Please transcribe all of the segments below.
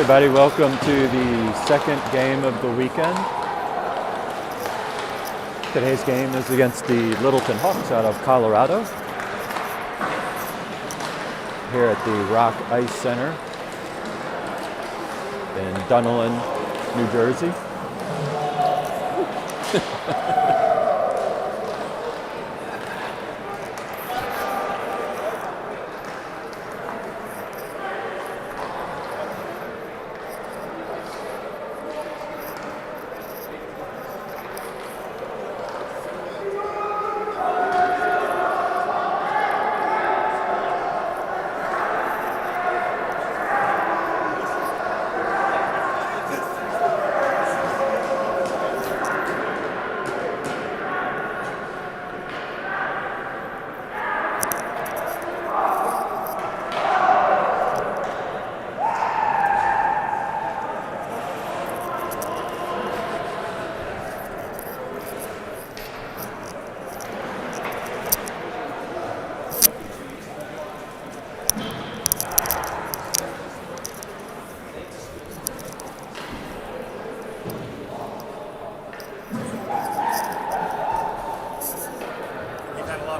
everybody. Welcome to the second game of the weekend. Today's game is against the Littleton Hawks out of Colorado here at the Rock Ice Center in Dunellen, New Jersey.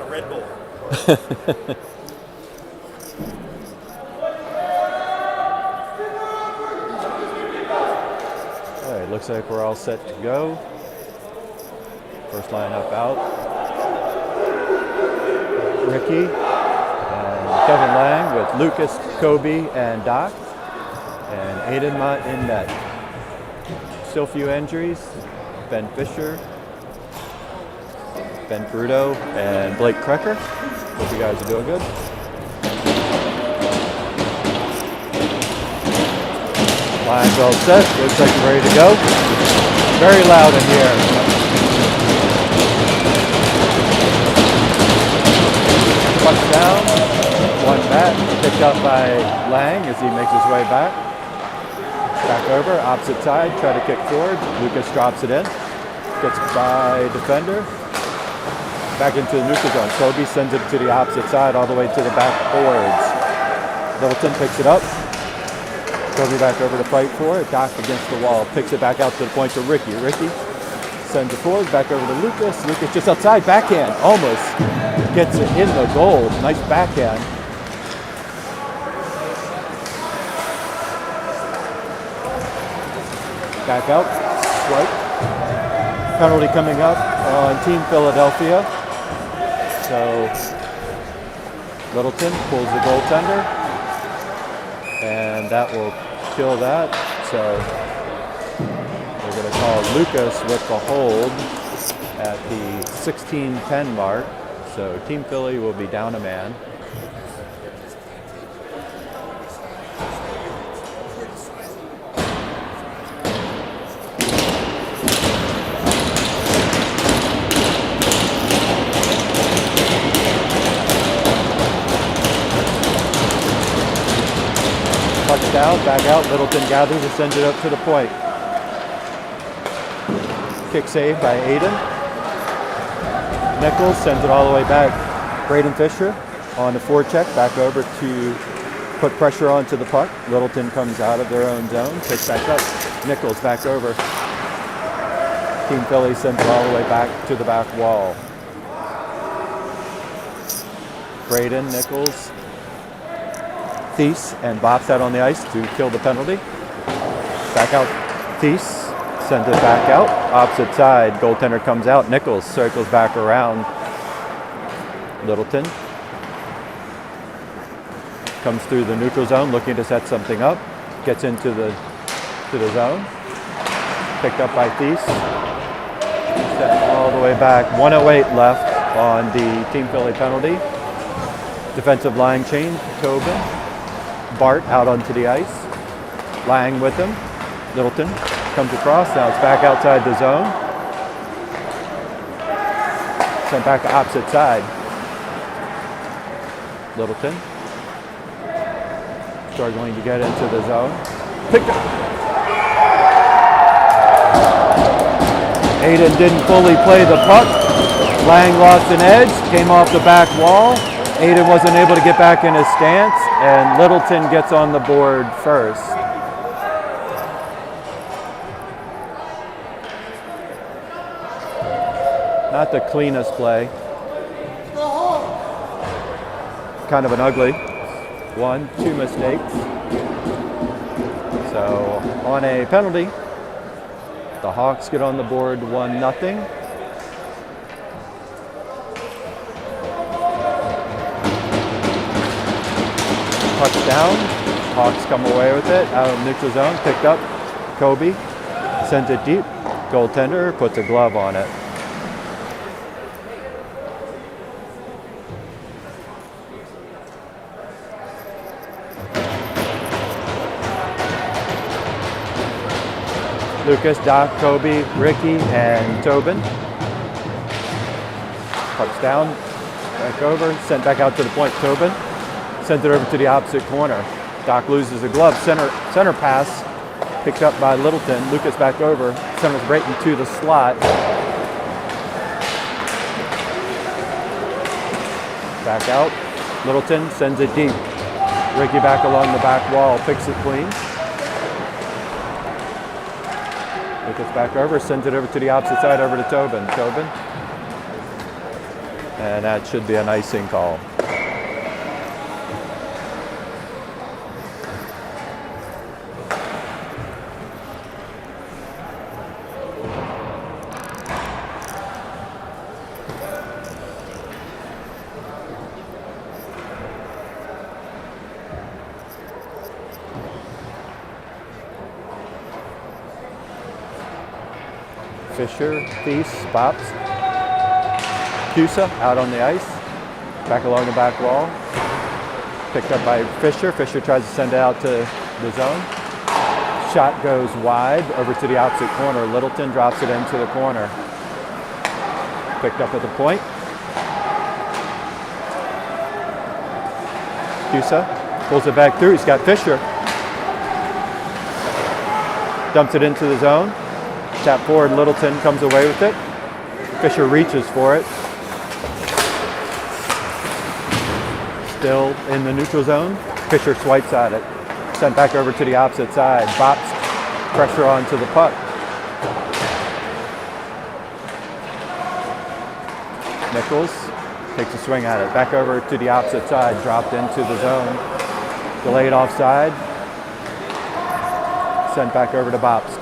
Red Bull. All right, looks like we're all set to go. First lineup out. Ricky and Kevin Lang with Lucas, Kobe, and Doc. And Aiden Mott in net. Still a few injuries. Ben Fisher, Ben Bruto, and Blake Krecker. Hope you guys are doing good. Line's all set. Looks like we're ready to go. Very loud in here. Punch down. One bat picked up by Lang as he makes his way back. Back over, opposite side, try to kick forward. Lucas drops it in. Gets by defender. Back into the neutral zone. Kobe sends it to the opposite side all the way to the back boards. Littleton picks it up. Kobe back over to fight for it. Doc against the wall. Picks it back out to the point to Ricky. Ricky sends it forward. Back over to Lucas. Lucas just outside. Backhand. Almost gets it in the goal. Nice backhand. Back out. Swipe. Penalty coming up on Team Philadelphia. So Littleton pulls the goaltender, and that will kill that. So we're going to call Lucas with the hold at the 16:10 mark. So Team Philly will be down a man. Out, back out, Littleton gathers and sends it up to the point. Kick save by Aiden. Nichols sends it all the way back. Braden Fisher on the forecheck, back over to put pressure onto the puck. Littleton comes out of their own zone, picks back up. Nichols back over. Team Philly sends it all the way back to the back wall. Braden, Nichols, Thies, and bops out on the ice to kill the penalty. Back out, Thies sends it back out. Opposite side, goaltender comes out. Nichols circles back around. Littleton comes through the neutral zone, looking to set something up. Gets into the zone. Picked up by Thies. Set all the way back. 1:08 left on the Team Philly penalty. Defensive line change. Tobin. Bart out onto the ice. Lang with him. Littleton comes across. Now it's back outside the zone. Sent back to opposite side. Littleton struggling to get into the zone. Picked up. Aiden didn't fully play the puck. Lang lost an edge, came off the back wall. Aiden wasn't able to get back in his stance, and Littleton gets on the board first. Not the cleanest play. Kind of an ugly one, 2 mistakes. So on a penalty, the Hawks get on the board 1-0. Touchdown. Hawks come away with it out of neutral zone. Picked up. Kobe sends it deep. Goaltender puts a glove on it. Lucas, Doc, Kobe, Ricky, and Tobin. Pucks down, back over, sent back out to the point. Tobin sent it over to the opposite corner. Doc loses a glove. Center pass picked up by Littleton. Lucas back over, centers right into the slot. Back out. Littleton sends it deep. Ricky back along the back wall, picks it clean. Lucas back over, sends it over to the opposite side, over to Tobin. Tobin. And that should be an icing call. Fisher, Thies, Bops. Cusa out on the ice. Back along the back wall. Picked up by Fisher. Fisher tries to send it out to the zone. Shot goes wide over to the opposite corner. Littleton drops it into the corner. Picked up at the point. Cusa pulls it back through. He's got Fisher. Dumps it into the zone. Tap forward, Littleton comes away with it. Fisher reaches for it. Still in the neutral zone. Fisher swipes at it. Sent back over to the opposite side. Bops pressure onto the puck. Nichols takes a swing at it. Back over to the opposite side. Dropped into the zone. Delayed offside. Sent back over to Bops.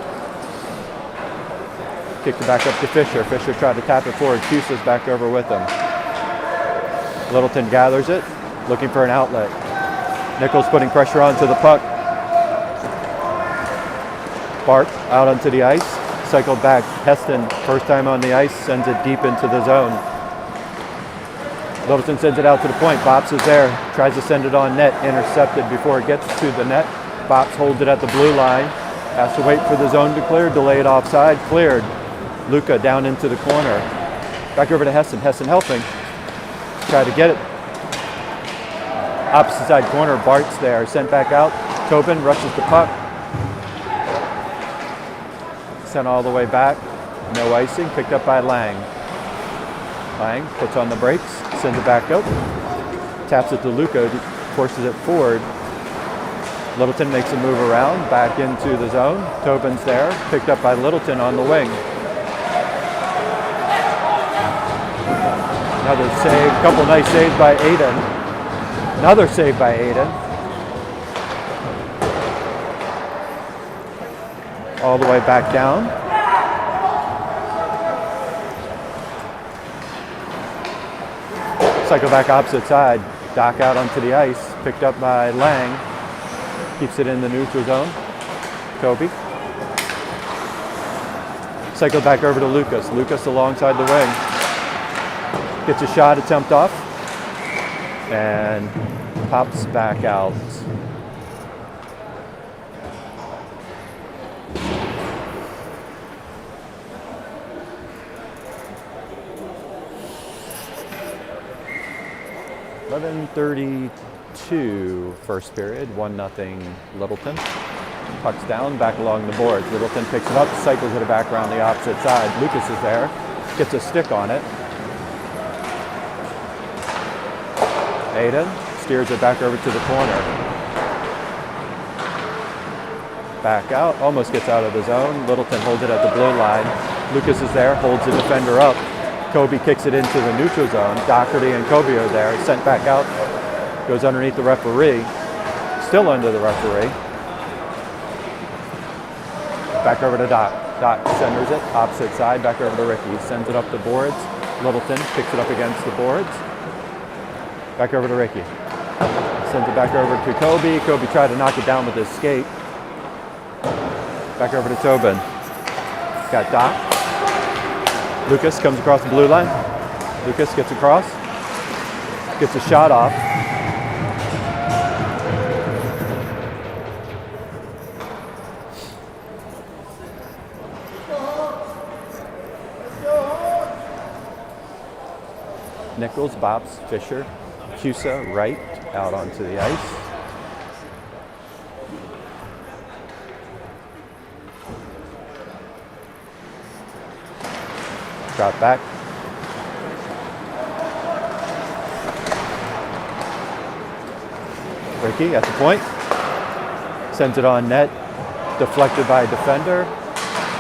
Kicked it back up to Fisher. Fisher tried to tap it forward. Cusa's back over with him. Littleton gathers it, looking for an outlet. Nichols putting pressure onto the puck. Bart out onto the ice. Cycled back. Heston, first time on the ice, sends it deep into the zone. Littleton sends it out to the point. Bops is there. Tries to send it on net. Intercepted before it gets to the net. Bops holds it at the blue line. Has to wait for the zone to clear. Delayed offside. Cleared. Luca down into the corner. Back over to Heston. Heston helping. Try to get it. Opposite side corner. Bart's there. Sent back out. Tobin rushes the puck. Sent all the way back. No icing. Picked up by Lang. Lang puts on the brakes. Sends it back up. Taps it to Luca. Forces it forward. Littleton makes a move around. Back into the zone. Tobin's there. Picked up by Littleton on the wing. Another save, couple nice saves by Aiden. Another save by Aiden. All the way back down. Cycle back opposite side. Doc out onto the ice. Picked up by Lang. Keeps it in the neutral zone. Kobe. Cycle back over to Lucas. Lucas alongside the wing. Gets a shot attempt off and pops back out. .32 first period, 1-0 Littleton. Pucks down, back along the boards. Littleton picks it up, cycles it back around the opposite side. Lucas is there, gets a stick on it. Aiden steers it back over to the corner. Back out, almost gets out of the zone. Littleton holds it at the blue line. Lucas is there, holds the defender up. Kobe kicks it into the neutral zone. Doherty and Kobe are there. Sent back out. Goes underneath the referee. Still under the referee. Back over to Doc. Doc centers it. Opposite side. Back over to Ricky. Sends it up the boards. Littleton picks it up against the boards. Back over to Ricky. Sends it back over to Kobe. Kobe tried to knock it down with his skate. Back over to Tobin. Got Doc. Lucas comes across the blue line. Lucas gets across. Gets a shot off. Nichols, Bops, Fisher, Cusa, Wright out onto the ice. Drop back. Ricky at the point. Sends it on net. Deflected by a defender.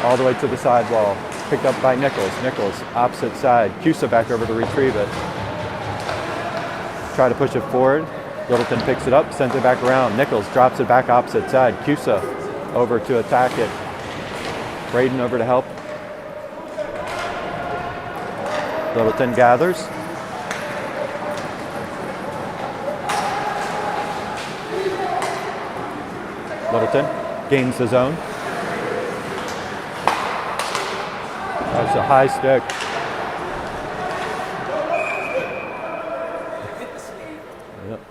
All the way to the sidewall. Picked up by Nichols. Nichols, opposite side. Cusa back over to retrieve it. Try to push it forward. Littleton picks it up, sends it back around. Nichols drops it back opposite side. Cusa over to attack it. Braden over to help. Littleton gathers. Littleton gains the zone. That's a high stick. Yep.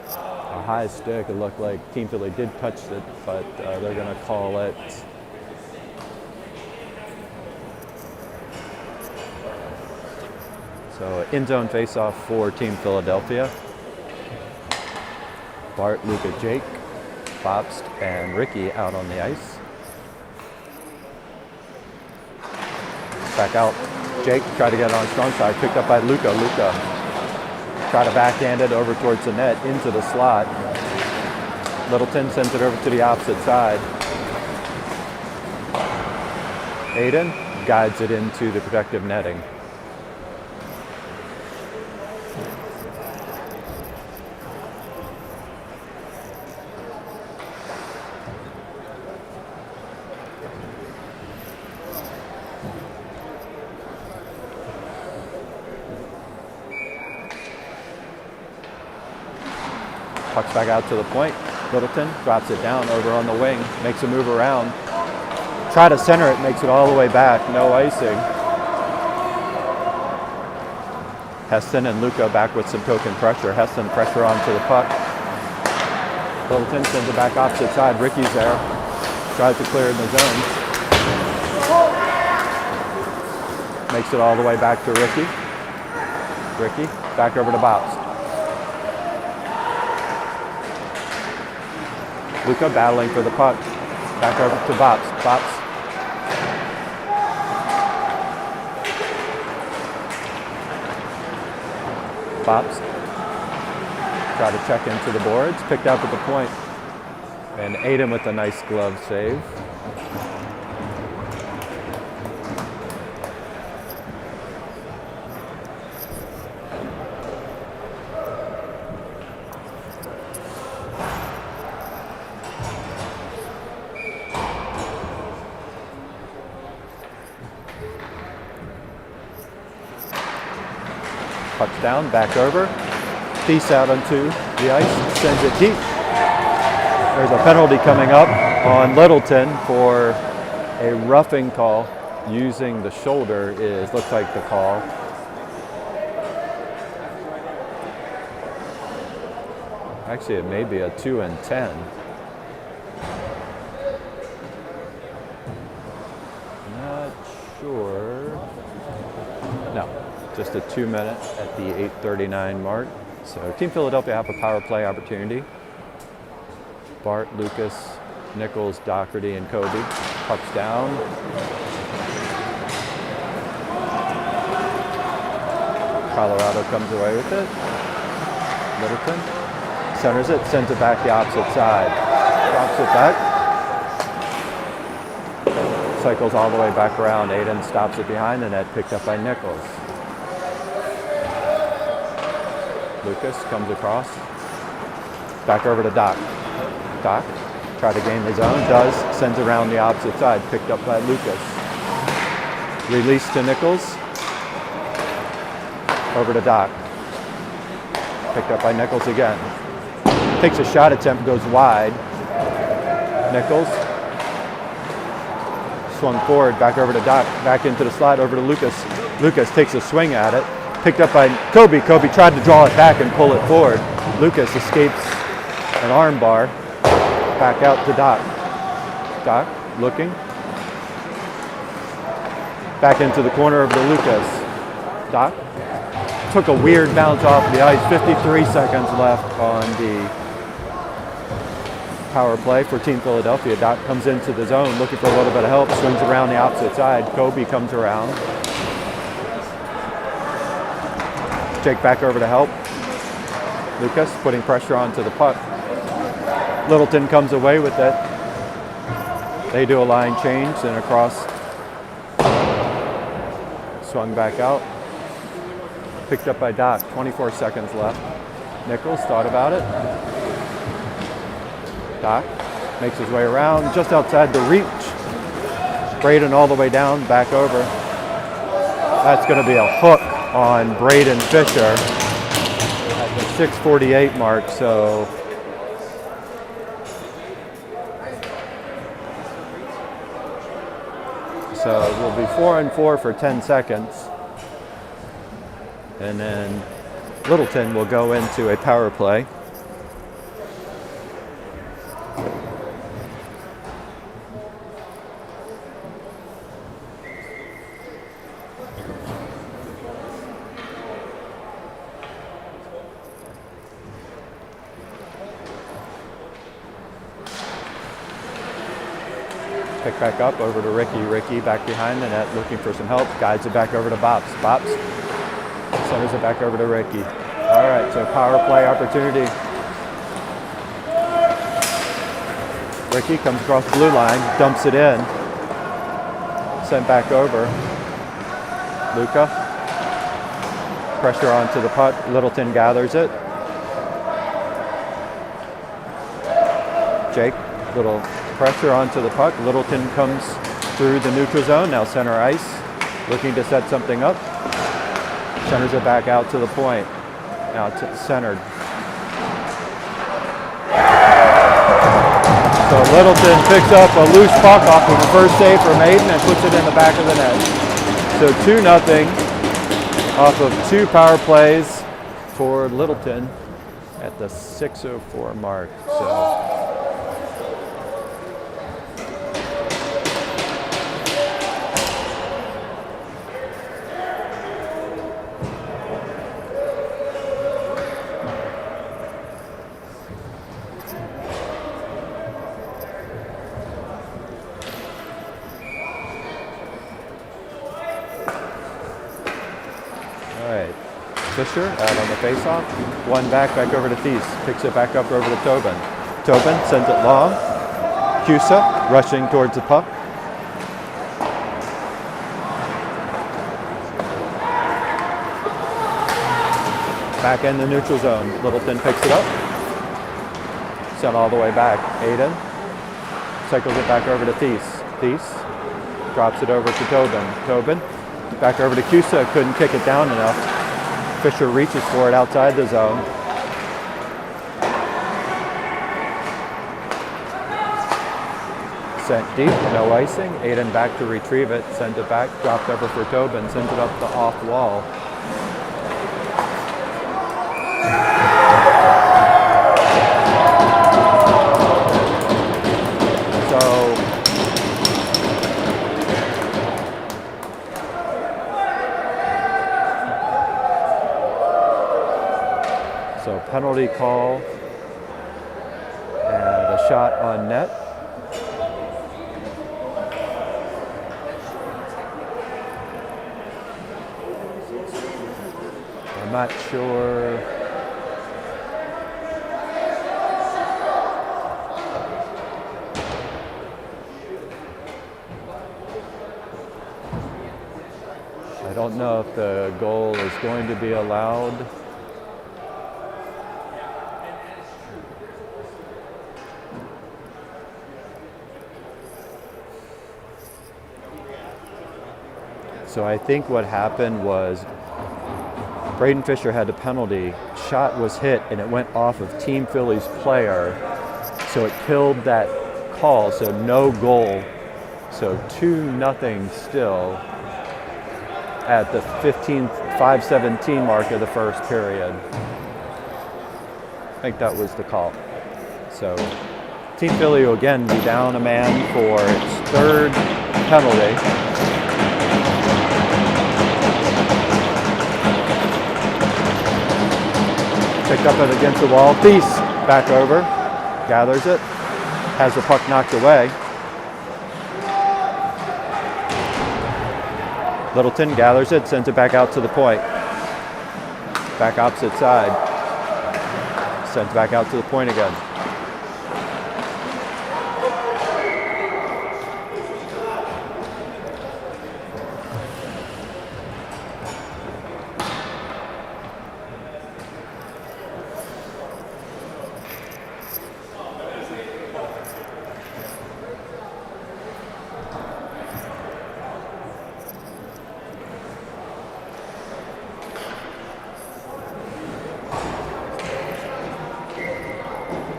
A high stick. It looked like Team Philly did touch it, but they're going to call it. So in zone face-off for Team Philadelphia. Bart, Luca, Jake, Bobst, and Ricky out on the ice. Back out. Jake tried to get it on strong side. Picked up by Luca. Luca tried to backhand it over towards the net into the slot. Littleton sends it over to the opposite side. Aiden guides it into the protective netting. Pucks back out to the point. Littleton drops it down over on the wing, makes a move around. Try to center it, makes it all the way back, no icing. Heston and Luca back with some token pressure. Heston pressure onto the puck. Littleton sends it back opposite side. Ricky's there. Tries to clear in the zone. Makes it all the way back to Ricky. Ricky, back over to Bobst. Luca battling for the puck. Back over to Bobst. Bobst. Bobst. Try to check into the boards. Picked up at the point. And Aiden with a nice glove save. Puck's down, back over. Thies out onto the ice, sends it deep. There's a penalty coming up on Littleton for a roughing call. Using the shoulder looks like the call. Actually, it may be a 2 and 10. Not sure. No. Just a 2 minute at the 8:39 mark. So Team Philadelphia have a power play opportunity. Bart, Lucas, Nichols, Doherty, and Kobe. Puck's down. Colorado comes away with it. Littleton centers it, sends it back the opposite side. Drops it back. cycles all the way back around. Aiden stops it behind the net, picked up by Nichols. Lucas comes across. Back over to Doc. Doc, try to gain the zone, does, sends around the opposite side, picked up by Lucas. Release to Nichols. Over to Doc. Picked up by Nichols again. Takes a shot attempt, goes wide. Nichols. Swung forward, back over to Doc, back into the slot, over to Lucas. Lucas takes a swing at it. Picked up by Kobe. Kobe tried to draw it back and pull it forward. Lucas escapes an arm bar. Back out to Doc. Doc looking. Back into the corner of the Lucas. Doc took a weird bounce off the ice. 53 seconds left on the power play for Team Philadelphia. Doc comes into the zone looking for a little bit of help. Swings around the opposite side. Kobe comes around. Jake back over to help. Lucas putting pressure onto the puck. Littleton comes away with it. They do a line change and across. Swung back out. Picked up by Doc. 24 seconds left. Nichols thought about it. Doc makes his way around just outside the reach. Braden all the way down, back over. That's going to be a hook on Braden Fisher at the 6:48 mark. So we'll be 4-4 for 10 seconds. And then Littleton will go into a power play. Pick back up over to Ricky. Ricky back behind the net looking for some help. Guides it back over to Bops. Bops centers it back over to Ricky. All right, so power play opportunity. Ricky comes across the blue line, dumps it in. Sent back over. Luca. Pressure onto the puck. Littleton gathers it. Jake, little pressure onto the puck. Littleton comes through the neutral zone, now center ice, looking to set something up. Centers it back out to the point. Now it's centered. So Littleton picks up a loose puck off of the first save from Aiden and puts it in the back of the net. So 2-0 off of 2 power plays for Littleton at the 6:04 mark. So Fisher out on the faceoff. One back over to Thies. Picks it back up over to Tobin. Tobin sends it long. Cusa rushing towards the puck. Back in the neutral zone. Littleton picks it up. Sent all the way back. Aiden cycles it back over to Thies. Thies drops it over to Tobin. Tobin back over to Cusa. Couldn't kick it down enough. Fisher reaches for it outside the zone. Sent deep, no icing. Aiden back to retrieve it, sends it back, dropped over for Tobin, sends it up the off wall. So penalty call and a shot on net. I'm not sure. don't know if the goal is going to be allowed. So I think what happened was Braden Fisher had a penalty, shot was hit, and it went off of Team Philly's player. So it killed that call, so no goal. So 2-0 still at the 5:17 mark of the first period. I think that was the call. So Team Philly will again be down a man for its third penalty. Picked up it against the wall. Thies back over, gathers it, has the puck knocked away. Littleton gathers it, sends it back out to the point. Back opposite side. Sends back out to the point again.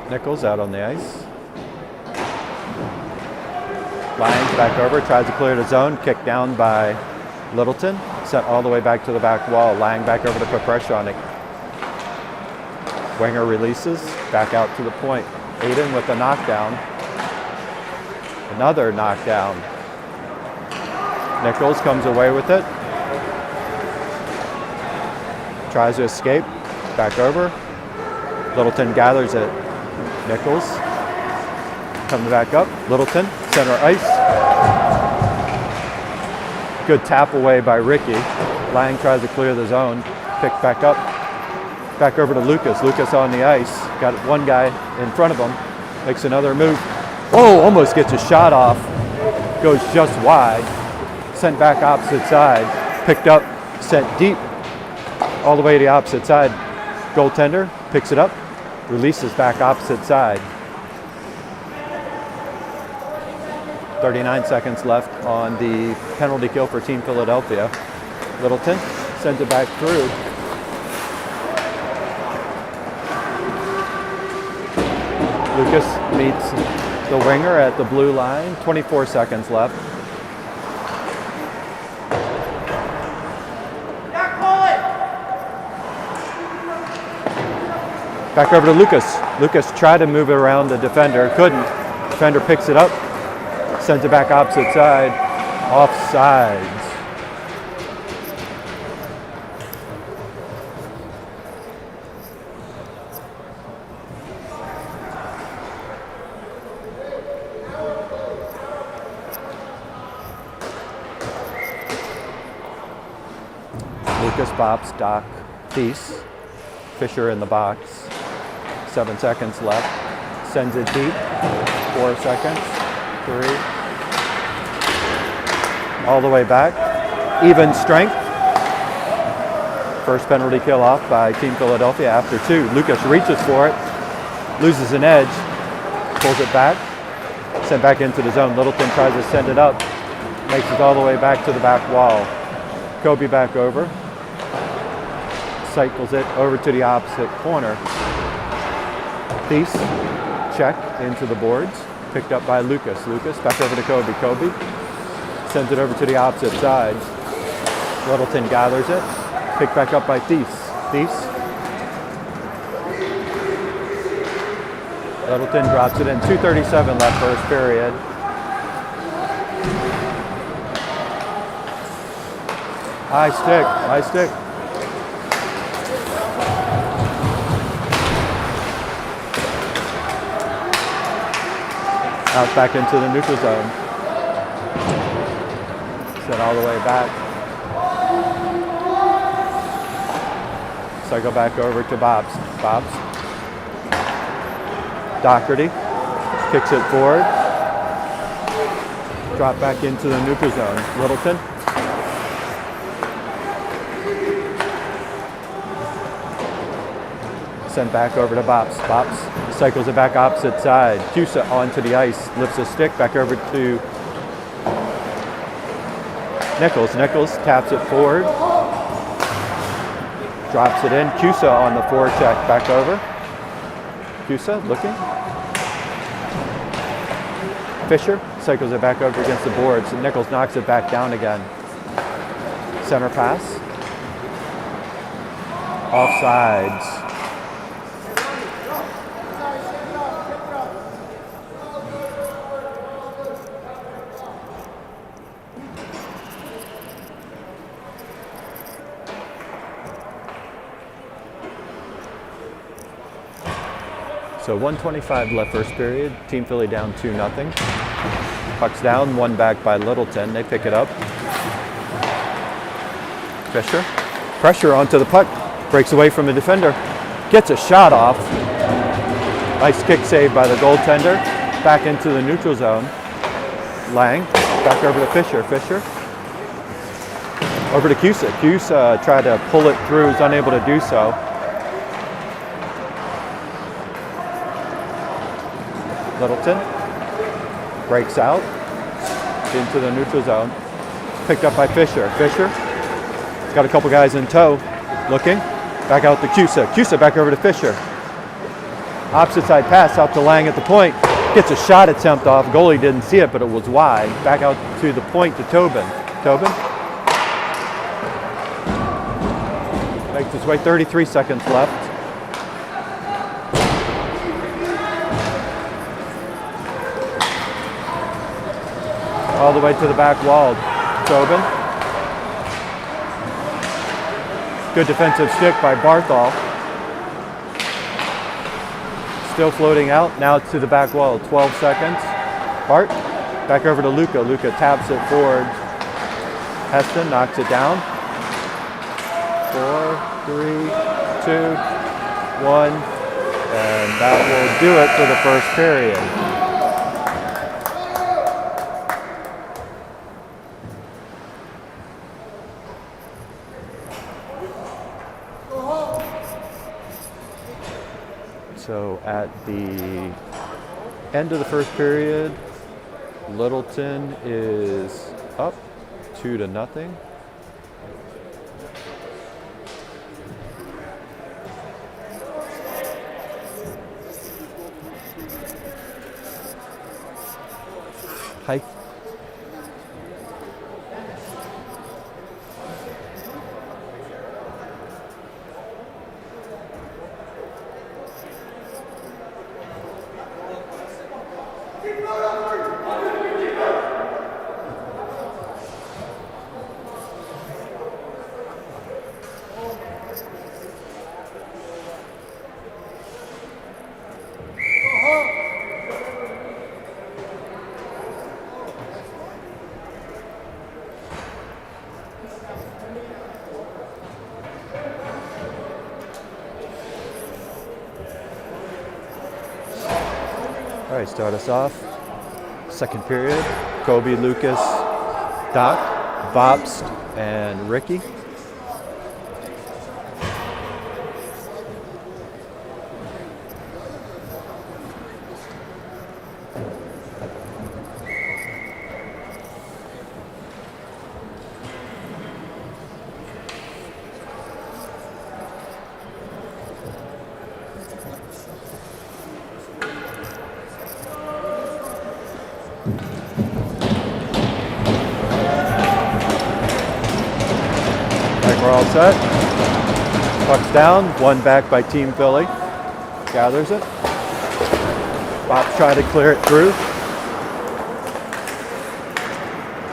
Nichols out on the ice. Lyons back over, tries to clear the zone, kicked down by Littleton, sent all the way back to the back wall. Lang back over to put pressure on it. Winger releases, back out to the point. Aiden with a knockdown. Another knockdown. Nichols comes away with it. Tries to escape, back over. Littleton gathers it. Nichols coming back up. Littleton, center ice. Good tap away by Ricky. Lang tries to clear the zone. Picked back up. Back over to Lucas. Lucas on the ice. Got one guy in front of him. Makes another move. Oh, almost gets a shot off. Goes just wide. Sent back opposite side. Picked up, sent deep. All the way to the opposite side. Goaltender picks it up. Releases back opposite side. 39 seconds left on the penalty kill for Team Philadelphia. Littleton sends it back through. Lucas meets the winger at the blue line. 24 seconds left. Back over to Lucas. Lucas tried to move it around the defender, couldn't. Defender picks it up, sends it back opposite side, offsides. Lucas bops, Doc, Thies, Fisher in the box. 7 seconds left. Sends it deep. 4 seconds. 3. All the way back. Even strength. First penalty kill off by Team Philadelphia after 2. Lucas reaches for it. Loses an edge. Pulls it back. Sent back into the zone. Littleton tries to send it up. Makes it all the way back to the back wall. Kobe back over. Cycles it over to the opposite corner. Thies, check into the boards, picked up by Lucas. Lucas back over to Kobe. Kobe sends it over to the opposite side. Littleton gathers it, picked back up by Thies. Thies. Littleton drops it in. 2:37 left first period. High stick, high stick. Out back into the neutral zone. Sent all the way back. Cycle back over to Bobs. Bobs. Doherty kicks it forward. Drop back into the neutral zone. Littleton. Sent back over to Bops. Bops cycles it back opposite side. Cusa onto the ice. Lifts a stick back over to Nichols. Nichols taps it forward. Drops it in. Cusa on the forecheck. Back over. Cusa looking. Fisher cycles it back over against the boards. And Nichols knocks it back down again. Center pass. Offsides. So 1:25 left first period. Team Philly down 2-0. Puck's down, one back by Littleton. They pick it up. Fisher. Pressure onto the puck. Breaks away from the defender. Gets a shot off. Nice kick save by the goaltender. Back into the neutral zone. Lang. Back over to Fisher. Fisher. Over to Cusa. Cusa tried to pull it through. Was unable to do so. Littleton breaks out into the neutral zone. Picked up by Fisher. Fisher got a couple guys in tow. Looking. Back out to Cusa. Cusa back over to Fisher. Opposite side pass out to Lang at the point. Gets a shot attempt off. Goalie didn't see it, but it was wide. Back out to the point to Tobin. Tobin makes his way. 33 seconds left. All the way to the back wall. Tobin. Good defensive stick by Barthol. Still floating out. Now to the back wall. 12 seconds. Bart. Back over to Luca. Luca taps it forward. Heston knocks it down. 4, 3, 2, 1. And that will do it for the first period. So at the end of the first period, Littleton is up 2-0. Hike. All right, start us off. Second period, Kobe, Lucas, Doc, Bobst, and Ricky. We're all set. Puck's down, one back by Team Philly. Gathers it. Bob's trying to clear it through.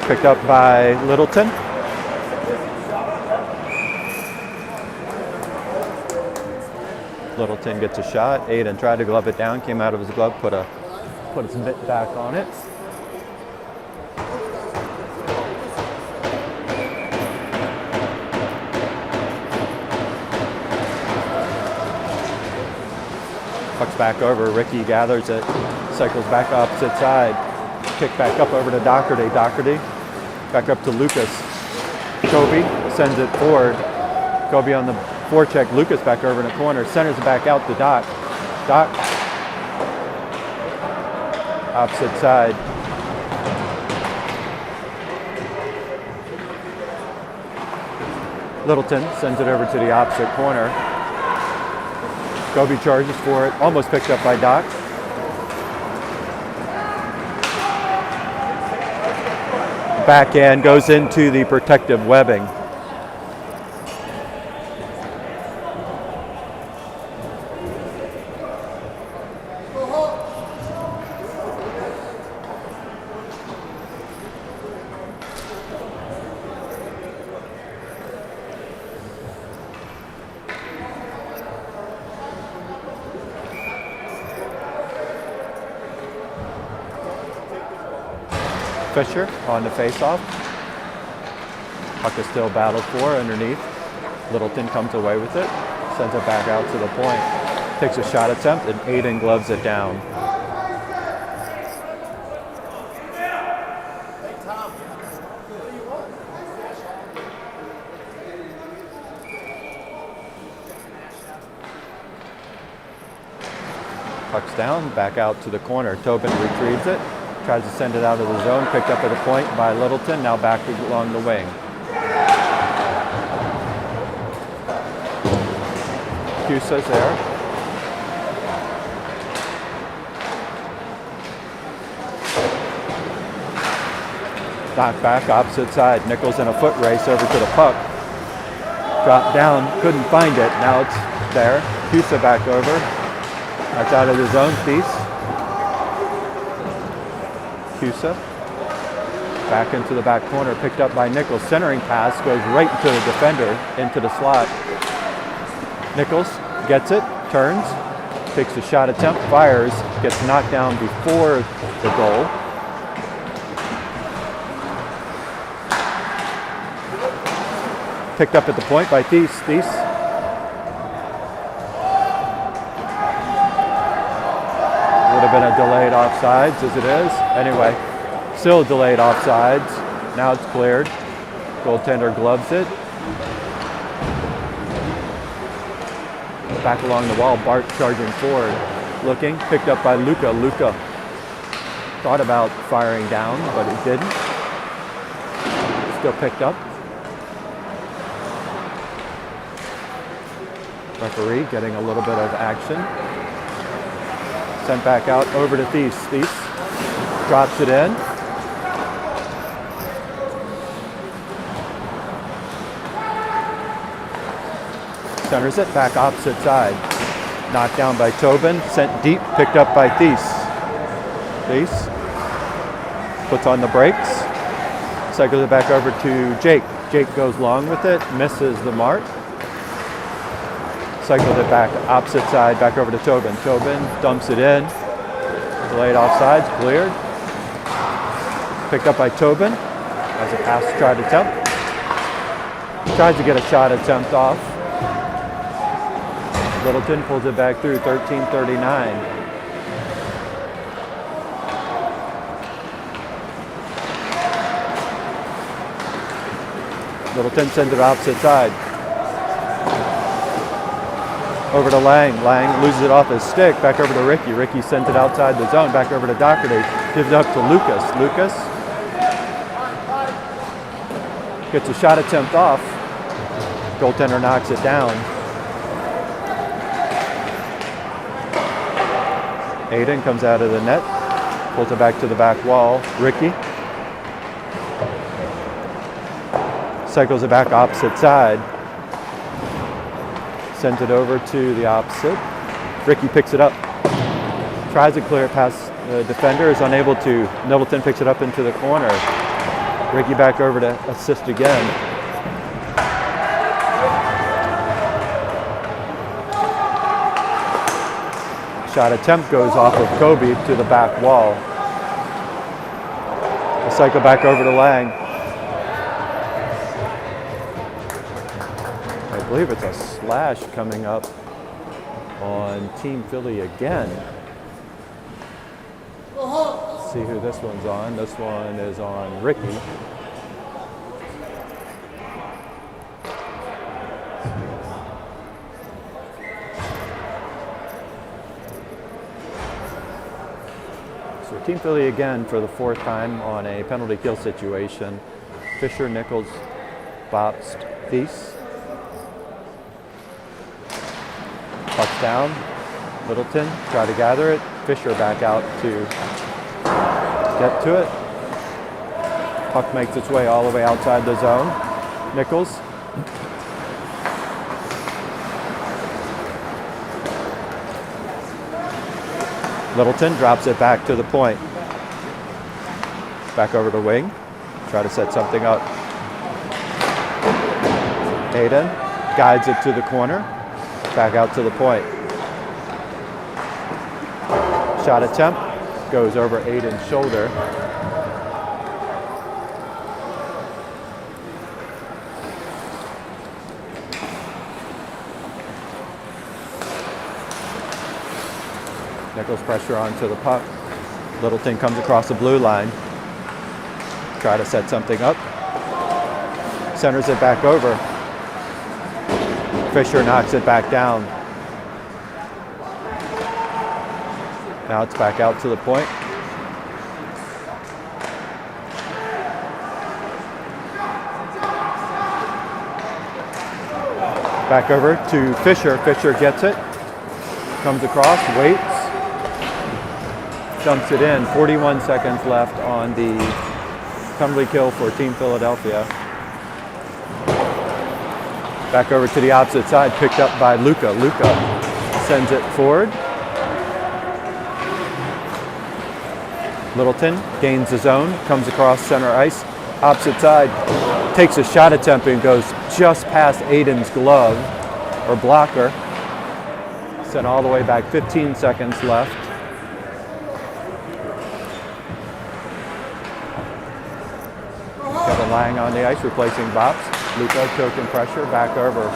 Picked up by Littleton. Littleton gets a shot. Aiden tried to glove it down, came out of his glove, put his mitt back on it. Puck's back over. Ricky gathers it, cycles back opposite side. Kick back up over to Doherty. Doherty back up to Lucas. Kobe sends it forward. Kobe on the Forecheck Lucas back over in the corner. Centers it back out to Doc. Doc. Opposite side. Littleton sends it over to the opposite corner. Gobi charges for it. Almost picked up by Doc. Backhand goes into the protective webbing. Fisher on the face-off. Puck is still battled for underneath. Littleton comes away with it, sends it back out to the point. Takes a shot attempt and Aiden gloves it down. Puck's down, back out to the corner. Tobin retrieves it. Tries to send it out of the zone, picked up at a point by Littleton, now back along the wing. Cusa's there. Knocked back, opposite side. Nichols in a foot race over to the puck. Dropped down, couldn't find it, now it's there. Cusa back over. That's out of the zone piece. Cusa. Back into the back corner, picked up by Nichols. Centering pass goes right into the defender, into the slot. Nichols gets it, turns, takes a shot attempt, fires, gets knocked down before the goal. Picked up at the point by Thies. Thies. Would have been a delayed offsides as it is. Anyway, still delayed offsides. Now it's cleared. Goaltender gloves it. Back along the wall, Bart charging forward. Looking, picked up by Luca. Luca thought about firing down, but he didn't. Still picked up. Referee getting a little bit of action. Sent back out over to Thies. Thies drops it in. Centers it back opposite side. Knocked down by Tobin. Sent deep. Picked up by Thies. Thies puts on the brakes. Cycles it back over to Jake. Jake goes long with it. Misses the mark. Cycled it back opposite side, back over to Tobin. Tobin dumps it in. Delayed offsides, cleared. Picked up by Tobin as a pass shot attempt. Tries to get a shot attempt off. Littleton pulls it back through, 13:39. Littleton sends it opposite side. Over to Lang. Lang loses it off his stick. Back over to Ricky. Ricky sends it outside the zone. Back over to Doherty. Gives it up to Lucas. Lucas gets a shot attempt off. Goaltender knocks it down. Aiden comes out of the net. Pulls it back to the back wall. Ricky cycles it back opposite side. Sends it over to the opposite. Ricky picks it up. Tries to clear it past the defender. Is unable to. Middleton picks it up into the corner. Ricky back over to assist again. Shot attempt goes off of Kobe to the back wall. A cycle back over to Lang. I believe it's a slash coming up on Team Philly again. Let's see who this one's on. This one is on Ricky. Team Philly again for the 4th time on a penalty kill situation. Fisher, Nichols, Bobst, Thies. Puck's down. Littleton, try to gather it. Fisher back out to get to it. Puck makes its way all the way outside the zone. Nichols. Littleton drops it back to the point. Back over to wing. Try to set something up. Aiden guides it to the corner. Back out to the point. Shot attempt. Goes over Aiden's shoulder. Nichols pressure onto the puck. Littleton comes across the blue line. Try to set something up. Centers it back over. Fisher knocks it back down. Now it's back out to the point. Back over to Fisher. Fisher gets it. Comes across, waits. Dumps it in. 41 seconds left on the penalty kill for Team Philadelphia. Back over to the opposite side, picked up by Luca. Luca sends it forward. Littleton gains the zone, comes across center ice, opposite side, takes a shot attempt and goes just past Aiden's glove or blocker. Sent all the way back, 15 seconds left. Kevin Lang on the ice, replacing Bops. Luca choking pressure, back over.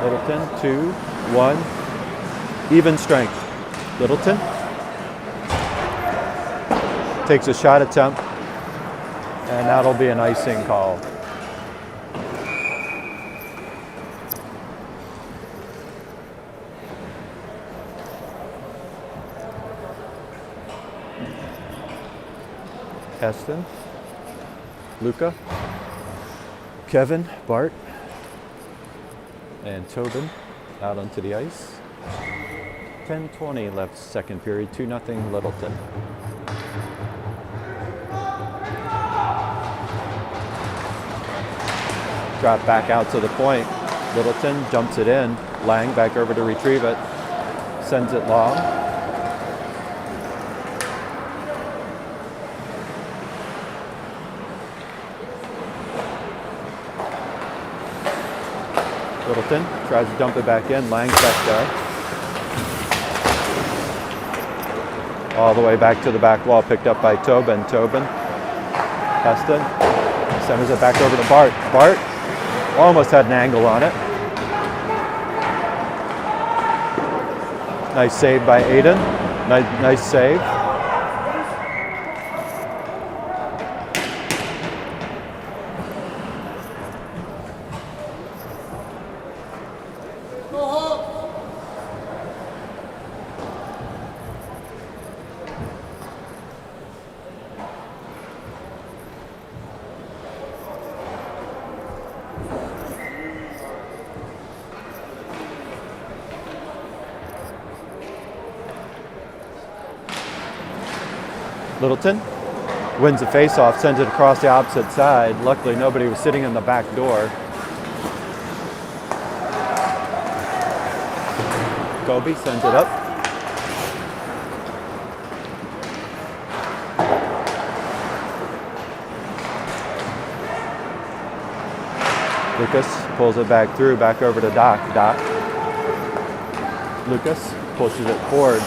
Littleton, 2, 1. Even strength. Littleton takes a shot attempt, and that'll be an icing call. Heston, Luca, Kevin, Bart, and Tobin out onto the ice. 10:20 left second period, 2-0 Littleton. Drop back out to the point. Littleton jumps it in. Lang back over to retrieve it. Sends it long. Littleton tries to dump it back in. Lang's back there. All the way back to the back wall, picked up by Tobin. Tobin. Heston. Centers it back over to Bart. Bart almost had an angle on it. Nice save by Aiden. Nice save. Littleton wins the faceoff, sends it across the opposite side. Luckily, nobody was sitting in the back door. Kobe sends it up. Lucas pulls it back through, back over to Doc. Doc. Lucas pushes it forward.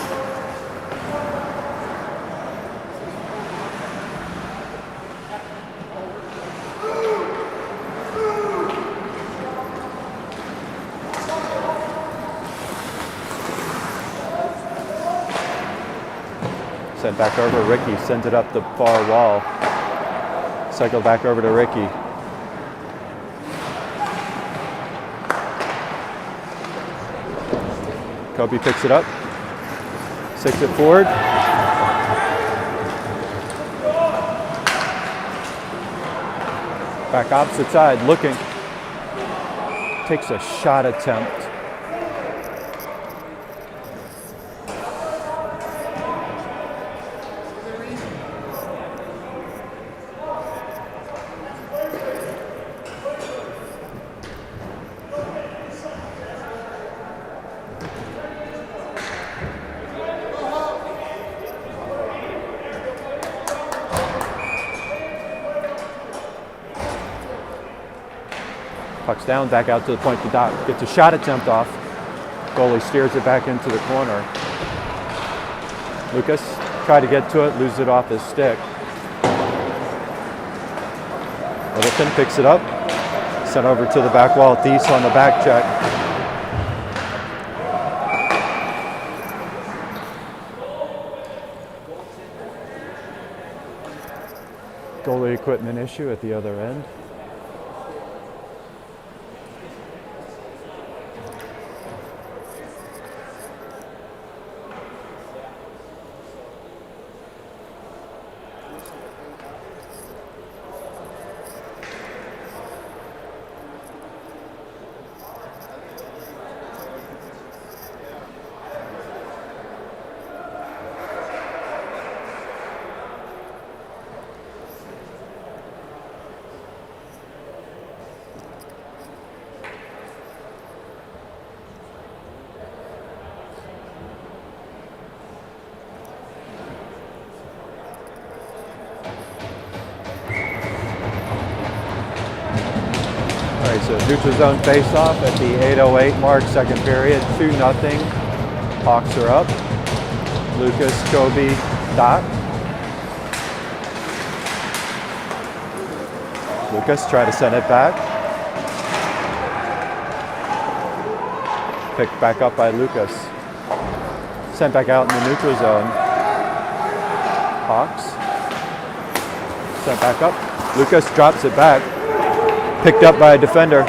Sent back over. Ricky sends it up the far wall. Cycle back over to Ricky. Kobe picks it up. Sticks it forward. Back opposite side, looking. Takes a shot attempt. Puck's down, back out to the point to dot. Gets a shot attempt off. Goalie steers it back into the corner. Lucas tried to get to it, loses it off his stick. Littleton picks it up. Sent over to the back wall. Thies on the back check. Goalie equipment issue at the other end. All right, so neutral zone face-off at the 8:08 mark, second period, 2-0. Hawks are up. Lucas, Kobe, Dot. Lucas try to send it back. Picked back up by Lucas. Sent back out in the neutral zone. Hawks. Sent back up. Lucas drops it back. Picked up by a defender.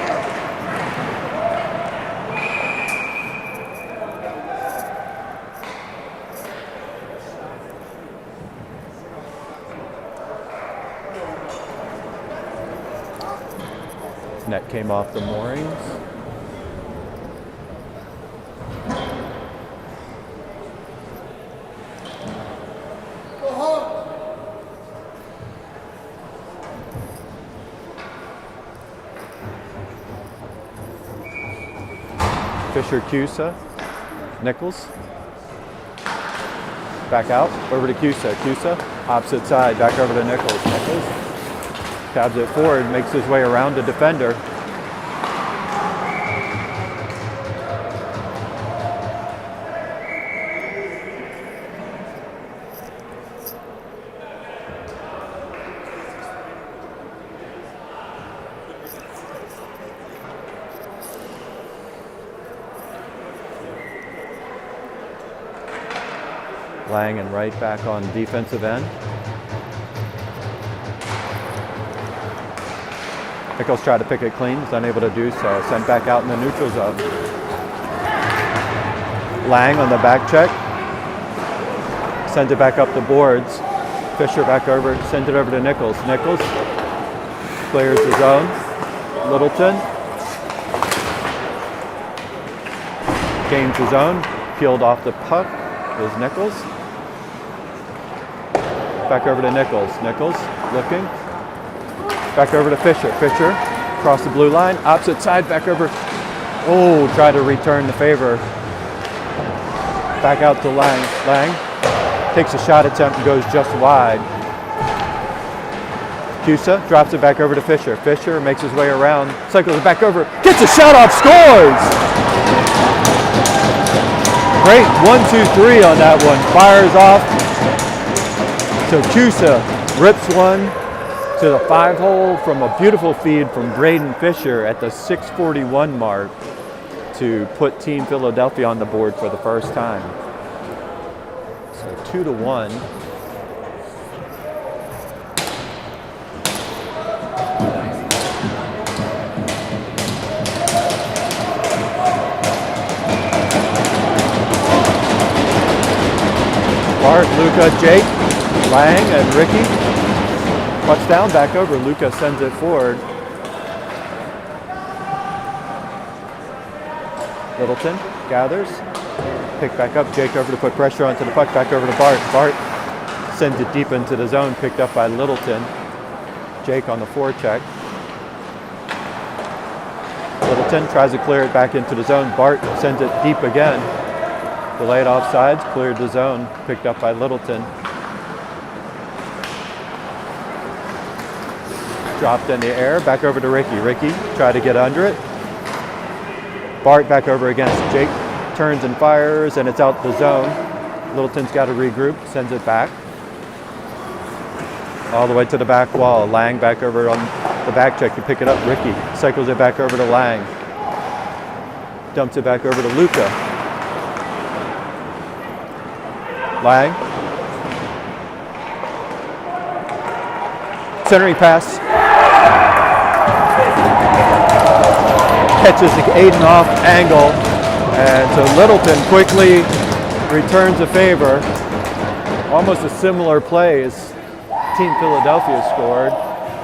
Net came off the moorings. Fisher, Cusa, Nichols. Back out, over to Cusa. Cusa, opposite side, back over to Nichols. Nichols tabs it forward, makes his way around the defender. Lang and right back on defensive end. Nichols tried to pick it clean, was unable to do so. Sent back out in the neutral zone. Lang on the back check. Sends it back up the boards. Fisher back over, sends it over to Nichols. Nichols clears the zone. Littleton gains the zone. Peeled off the puck is Nichols. Back over to Nichols. Nichols looking. Back over to Fisher. Fisher across the blue line. Opposite side, back over. Oh, try to return the favor. Back out to Lang. Lang takes a shot attempt and goes just wide. Cusa drops it back over to Fisher. Fisher makes his way around. Cycles it back over. Gets a shot off. Scores! Great 1-2-3 on that one. Fires off. So Cusa rips one to the 5-hole from a beautiful feed from Braden Fisher at the 6:41 mark to put Team Philadelphia on the board for the first time. So 2-1. Bart, Luca, Jake, Lang, and Ricky. Puck's down, back over. Luca sends it forward. Littleton gathers. Pick back up. Jake over to put pressure onto the puck. Back over to Bart. Bart sends it deep into the zone. Picked up by Littleton. Jake on the forecheck. Littleton tries to clear it back into the zone. Bart sends it deep again. Delayed offsides. Cleared the zone. Picked up by Littleton. Dropped in the air. Back over to Ricky. Ricky tried to get under it. Bart back over against Jake. Turns and fires, and it's out the zone. Littleton's got to regroup, sends it back. All the way to the back wall. Lang back over on the back check to pick it up. Ricky cycles it back over to Lang. Dumps it back over to Luca. Lang. Centering pass. Catches Aiden off angle. And so Littleton quickly returns a favor. Almost a similar play as Team Philadelphia scored.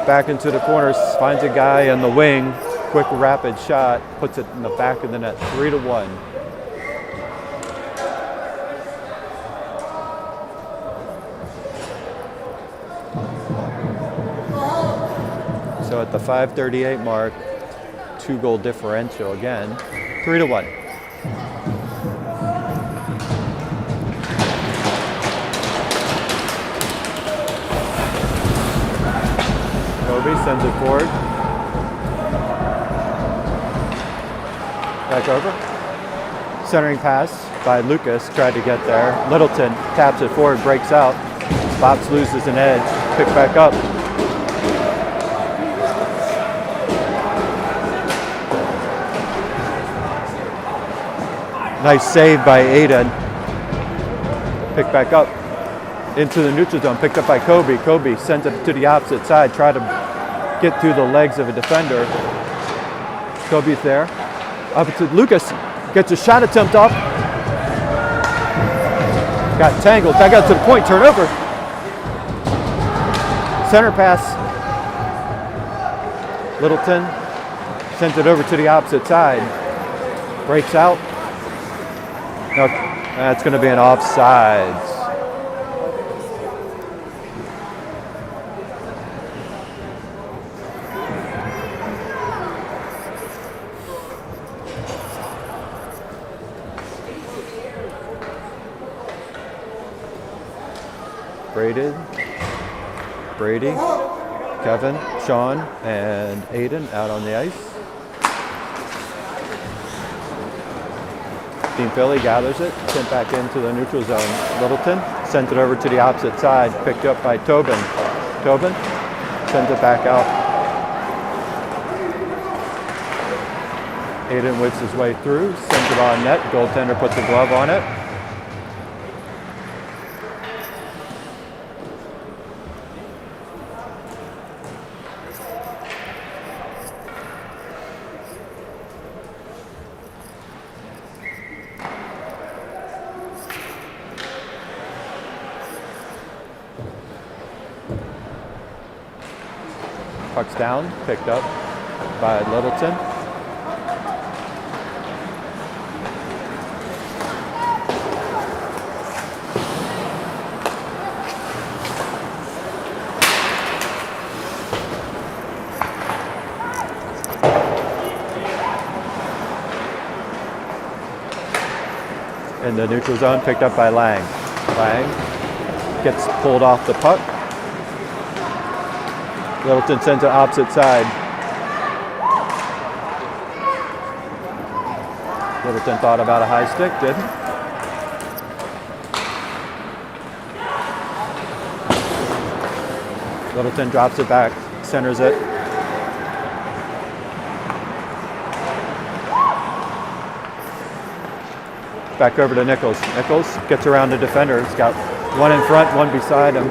Back into the corner, finds a guy in the wing. Quick rapid shot, puts it in the back of the net, 3-1. So at the 5:38 mark, 2-goal differential again, 3-1. Kobe sends it forward. Back over. Centering pass by Lucas, tried to get there. Littleton taps it forward, breaks out. Bops loses an edge, picked back up. Nice save by Aiden. Picked back up into the neutral zone, picked up by Kobe. Kobe sends it to the opposite side, try to get through the legs of a defender. Kobe's there. Up to Lucas, gets a shot attempt off. Got tangled, back out to the point, turnover. Center pass. Littleton sends it over to the opposite side. Breaks out. No, that's going to be an offsides. Brady, Kevin, Sean, and Aiden out on the ice. Team Philly gathers it, sent back into the neutral zone. Littleton sent it over to the opposite side, picked up by Tobin. Tobin sends it back out. Aiden whips his way through, sends it on net. Goaltender puts a glove on it. Puck's down, picked up by Littleton. In the neutral zone, picked up by Lang. Lang gets pulled off the puck. Littleton sends it opposite side. Littleton thought about a high stick, didn't. Littleton drops it back, centers it. Back over to Nichols. Nichols gets around the defender. He's got one in front, one beside him.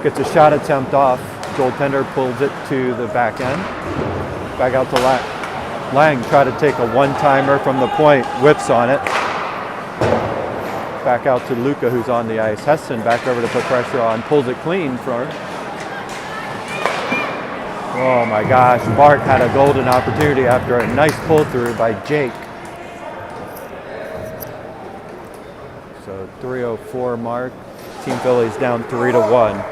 Gets a shot attempt off. Goaltender pulls it to the back end. Back out to Lang. Lang tried to take a one-timer from the point, whips on it. Back out to Luca, who's on the ice. Heston back over to put pressure on, pulls it clean for him. Oh my gosh, Bart had a golden opportunity after a nice pull-through by Jake. 3:04 mark. Team Philly's down 3-1.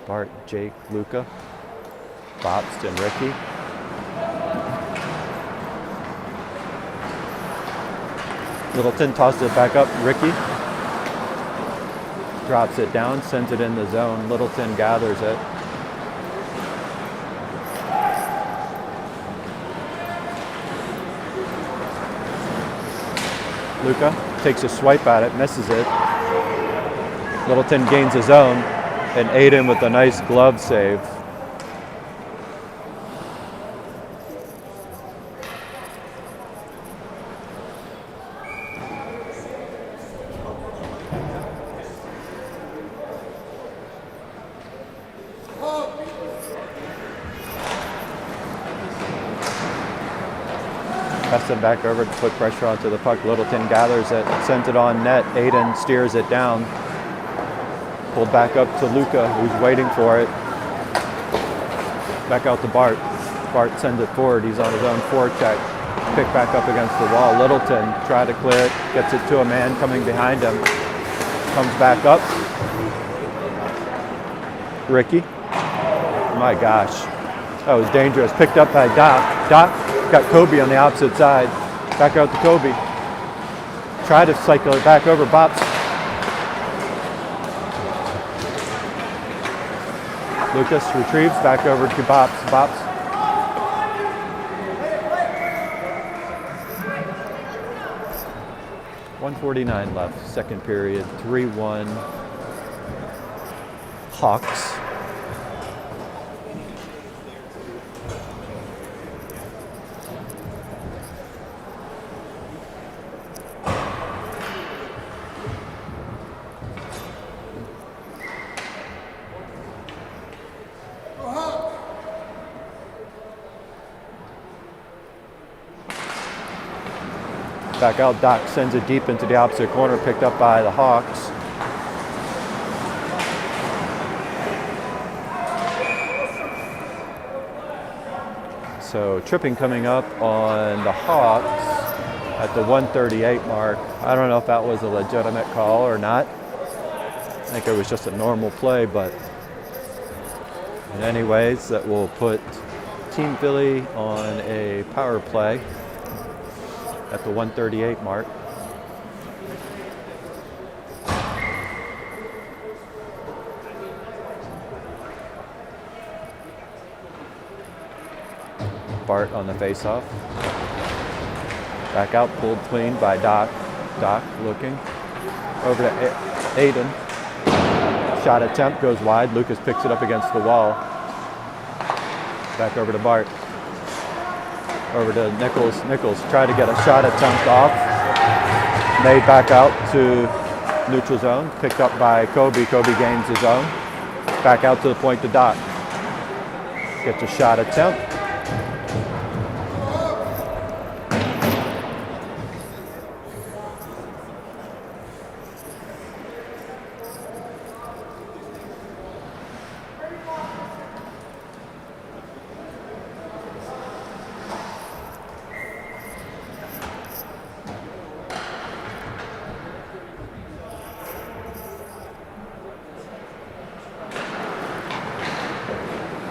Bart, Jake, Luca, Bobst, and Ricky. Littleton tosses it back up. Ricky drops it down, sends it in the zone. Littleton gathers it. Luca takes a swipe at it, misses it. Littleton gains his own, and Aiden with a nice glove save. Pass it back over to put pressure onto the puck. Littleton gathers it, sends it on net. Aiden steers it down. Pulled back up to Luca, who's waiting for it. Back out to Bart. Bart sends it forward. He's on his own forecheck. Picked back up against the wall. Littleton try to clear it. Gets it to a man coming behind him. Comes back up. Ricky. My gosh. That was dangerous. Picked up by Doc. Doc got Kobe on the opposite side. Back out to Kobe. Try to cycle it back over Bops. Lucas retrieves back over to Bops. Bops. .149 left, second period, 3-1 Hawks. Back out, Doc sends it deep into the opposite corner, picked up by the Hawks. So tripping coming up on the Hawks at the 138 mark. I don't know if that was a legitimate call or not. I think it was just a normal play, but anyways, that will put Team Philly on a power play at the 138 mark. Bart on the faceoff. Back out, pulled clean by Doc. Doc looking over to Aiden. Shot attempt goes wide. Lucas picks it up against the wall. Back over to Bart. Over to Nichols. Nichols tried to get a shot attempt off. Made back out to neutral zone. Picked up by Kobe. Kobe gains his own. Back out to the point to Doc. Gets a shot attempt.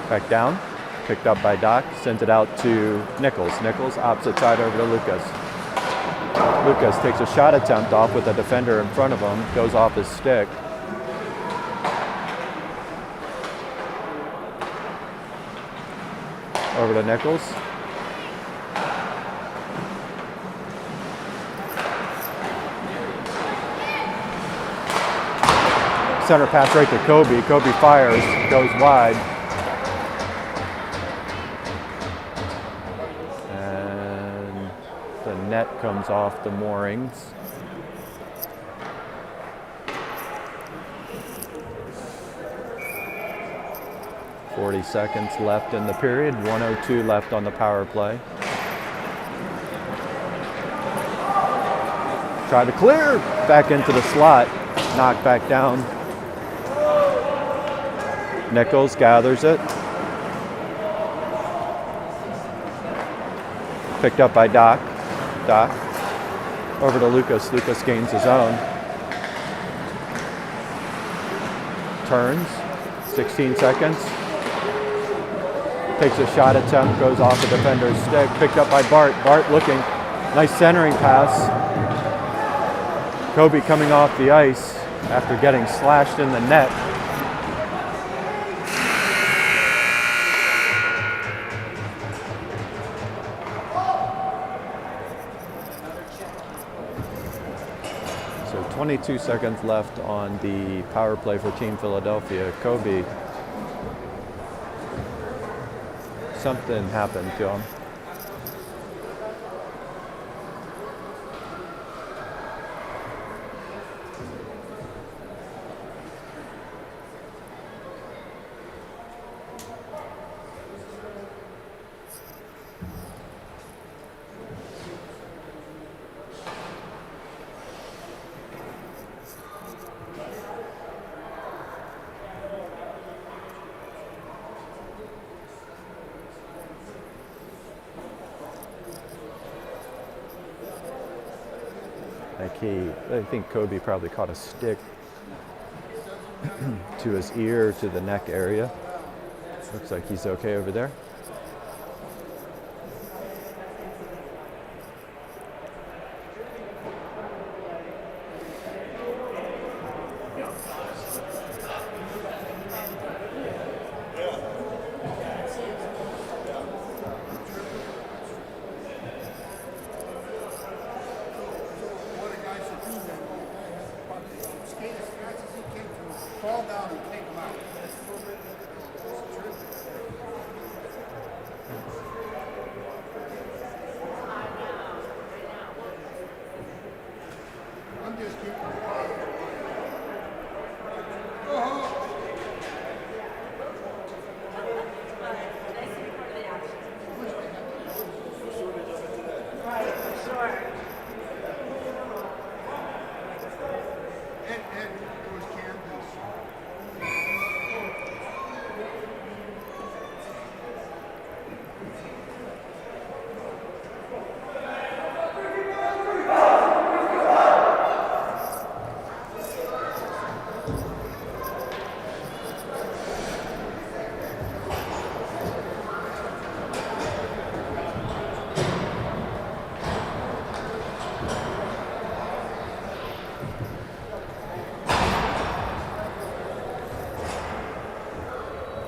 Back down, picked up by Doc, sends it out to Nichols. Nichols, opposite side over to Lucas. Lucas takes a shot attempt off with a defender in front of him, goes off his stick. Over to Nichols. Center pass right to Kobe. Kobe fires, goes wide. Net comes off the moorings. .40 seconds left in the period. 1:02 left on the power play. Try to clear. Back into the slot. Knocked back down. Nichols gathers it. Picked up by Doc. Doc. Over to Lucas. Lucas gains his own. Turns. 16 seconds. Takes a shot attempt. Goes off the defender's stick. Picked up by Bart. Bart looking. Nice centering pass. Kobe coming off the ice after getting slashed in the net. So 22 seconds left on the power play for Team Philadelphia. Kobe, something happened to him. I think Kobe probably caught a stick to his ear, to the neck area. Looks like he's okay over there. Fall down and take him out. I'm just keeping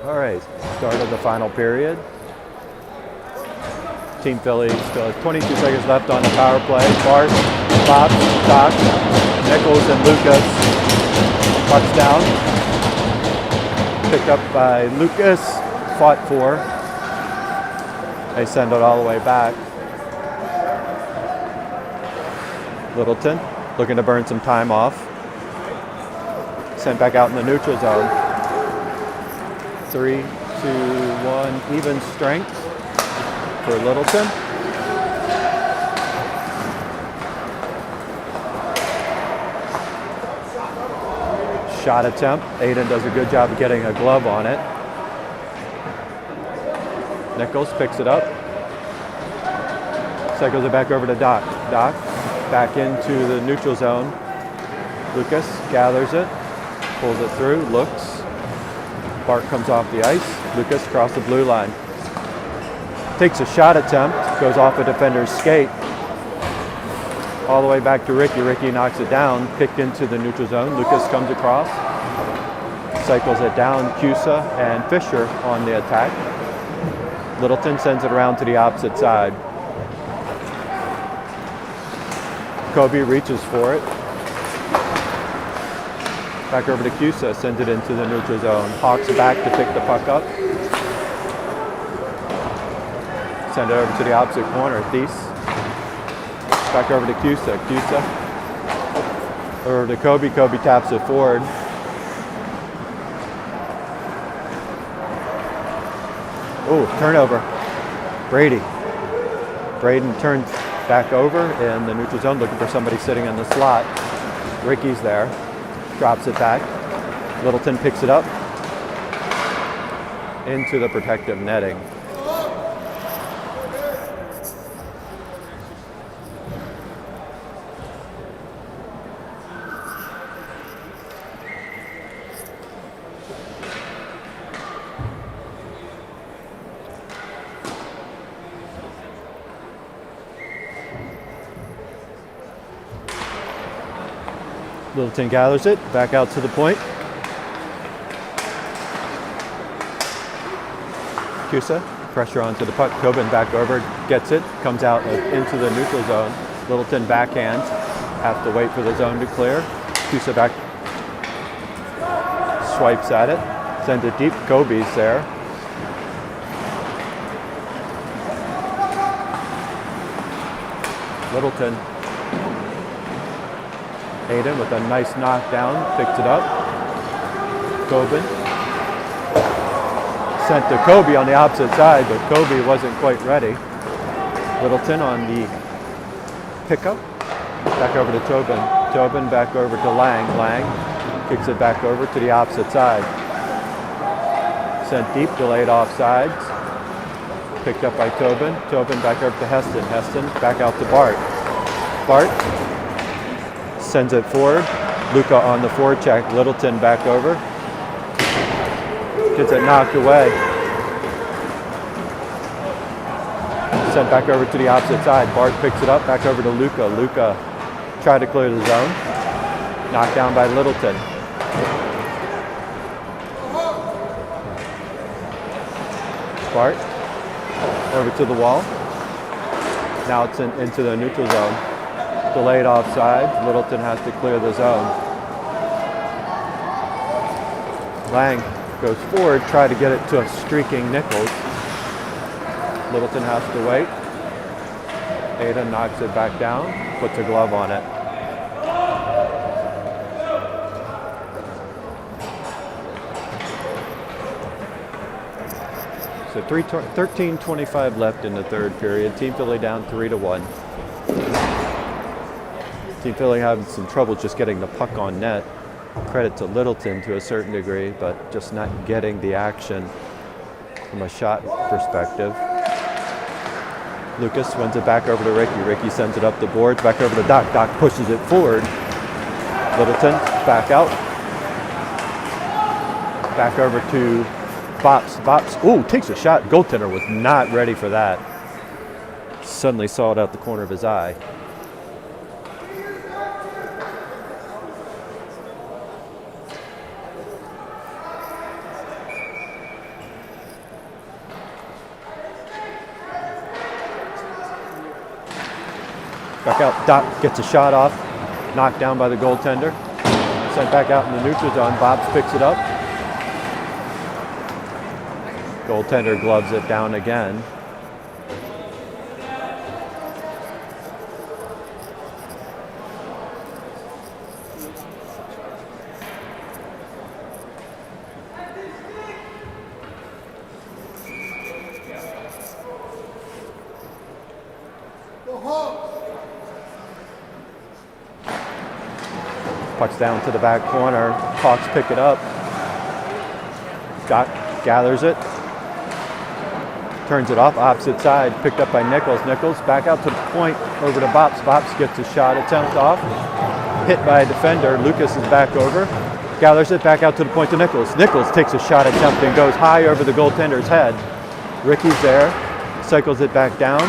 All right, start of the final period. Team Philly still has 22 seconds left on the power play. Bart, Bob, Doc, Nichols, and Lucas. Puck's down. Picked up by Lucas. Fought for. They send it all the way back. Littleton looking to burn some time off. Sent back out in the neutral zone. 3, 2, 1, even strength for Littleton. Shot attempt. Aiden does a good job of getting a glove on it. Nichols picks it up. Cycles it back over to Doc. Doc back into the neutral zone. Lucas gathers it, pulls it through, looks. Bart comes off the ice. Lucas across the blue line. Takes a shot attempt. Goes off a defender's skate. All the way back to Ricky. Ricky knocks it down. Picked into the neutral zone. Lucas comes across. Cycles it down. Cusa and Fisher on the attack. Littleton sends it around to the opposite side. Kobe reaches for it. Back over to Cusa, sends it into the neutral zone. Hawks back to pick the puck up. Send it over to the opposite corner. Thies. Back over to Cusa. Cusa. Over to Kobe. Kobe taps it forward. Oh, turnover. Brady. Braden turns back over in the neutral zone, looking for somebody sitting in the slot. Ricky's there. Drops it back. Littleton picks it up. into the protective netting. Littleton gathers it, back out to the point. Cusa, pressure onto the puck. Tobin back over, gets it, comes out into the neutral zone. Littleton backhands, have to wait for the zone to clear. Cusa back, swipes at it, sends it deep. Kobe's there. Littleton. Aiden with a nice knockdown, picks it up. Coben. Sent to Kobe on the opposite side, but Kobe wasn't quite ready. Littleton on the pickup. Back over to Tobin. Tobin back over to Lang. Lang kicks it back over to the opposite side. Sent deep, delayed offsides. Picked up by Tobin. Tobin back over to Heston. Heston back out to Bart. Bart sends it forward. Luca on the forecheck. Littleton back over. Gets it knocked away. Sent back over to the opposite side. Bart picks it up. Back over to Luca. Luca tried to clear the zone. Knocked down by Littleton. Bart over to the wall. Now it's into the neutral zone. Delayed offside. Littleton has to clear the zone. Lang goes forward, try to get it to a streaking Nichols. Littleton has to wait. Ada knocks it back down, puts a glove on it. So 13:25 left in the third period. Team Philly down 3-1. Team Philly having some trouble just getting the puck on net. Credit to Littleton to a certain degree, but just not getting the action from a shot perspective. Lucas wins it back over to Ricky. Ricky sends it up the boards, back over to Doc. Doc pushes it forward. Littleton back out. Back over to Bops. Bops, ooh, takes a shot. Goaltender was not ready for that. Suddenly saw it out the corner of his eye. Back out, Doc gets a shot off, knocked down by the goaltender. Sent back out in the neutral zone, Bobs picks it up. Goaltender gloves it down again. Puck's down to the back corner. Hawks pick it up. Doc gathers it. Turns it off, opposite side. Picked up by Nichols. Nichols back out to the point, over to Bops. Bops gets a shot attempt off. Hit by a defender. Lucas is back over. Gathers it back out to the point to Nichols. Nichols takes a shot attempt and goes high over the goaltender's head. Ricky's there. Cycles it back down.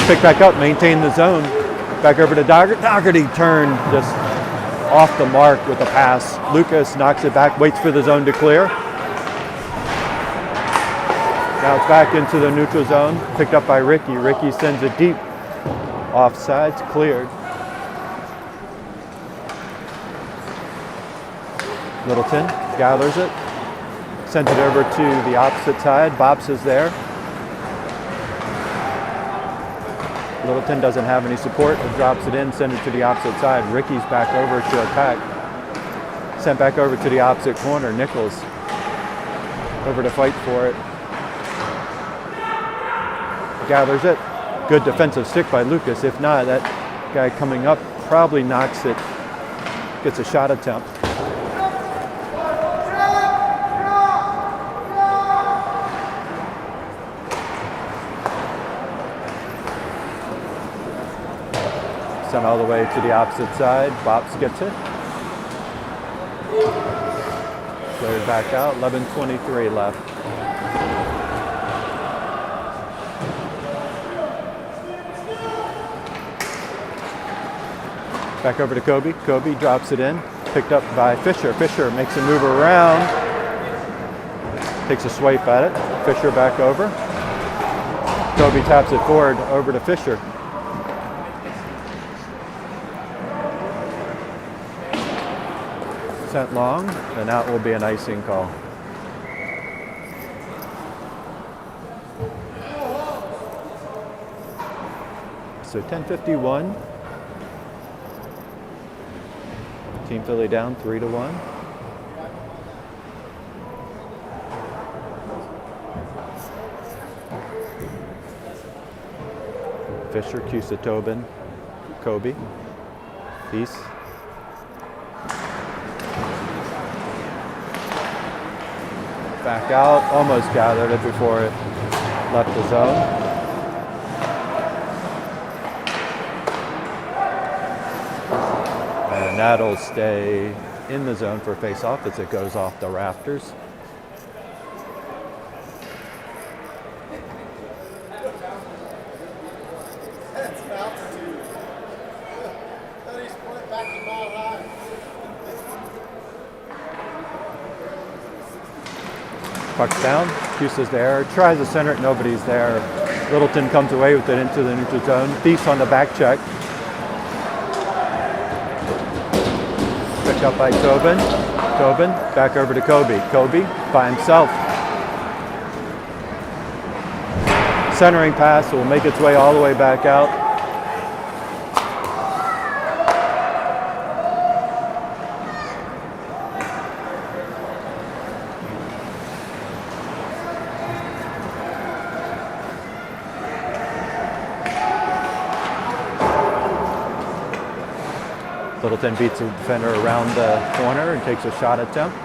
Pick back up, maintain the zone. Back over to Dougherty. Dougherty turned just off the mark with a pass. Lucas knocks it back, waits for the zone to clear. Now it's back into the neutral zone. Picked up by Ricky. Ricky sends it deep. Offsides, cleared. Littleton gathers it. Sends it over to the opposite side. Bops is there. Littleton doesn't have any support, but drops it in, sends it to the opposite side. Ricky's back over to attack. Sent back over to the opposite corner. Nichols over to fight for it. Gathers it. Good defensive stick by Lucas. If not, that guy coming up probably knocks it, gets a shot attempt. Sent all the way to the opposite side. Bops gets it. Cleared back out. 11:23 left. Back over to Kobe. Kobe drops it in. Picked up by Fisher. Fisher makes a move around. Takes a swipe at it. Fisher back over. Kobe taps it forward over to Fisher. Sent long, and that will be an icing call. So 10:51. Team Philly down 3-1. Fisher, Cusa, Tobin, Kobe, Peace. Back out, almost gathered it before it left the zone. And that'll stay in the zone for face-off as it goes off the rafters. Puck's down, Cusa's there, tries to center it, nobody's there. Littleton comes away with it into the neutral zone. Thies on the back check. Picked up by Tobin. Tobin, back over to Kobe. Kobe by himself. Centering pass will make its way all the way back out. Littleton beats the defender around the corner and takes a shot attempt.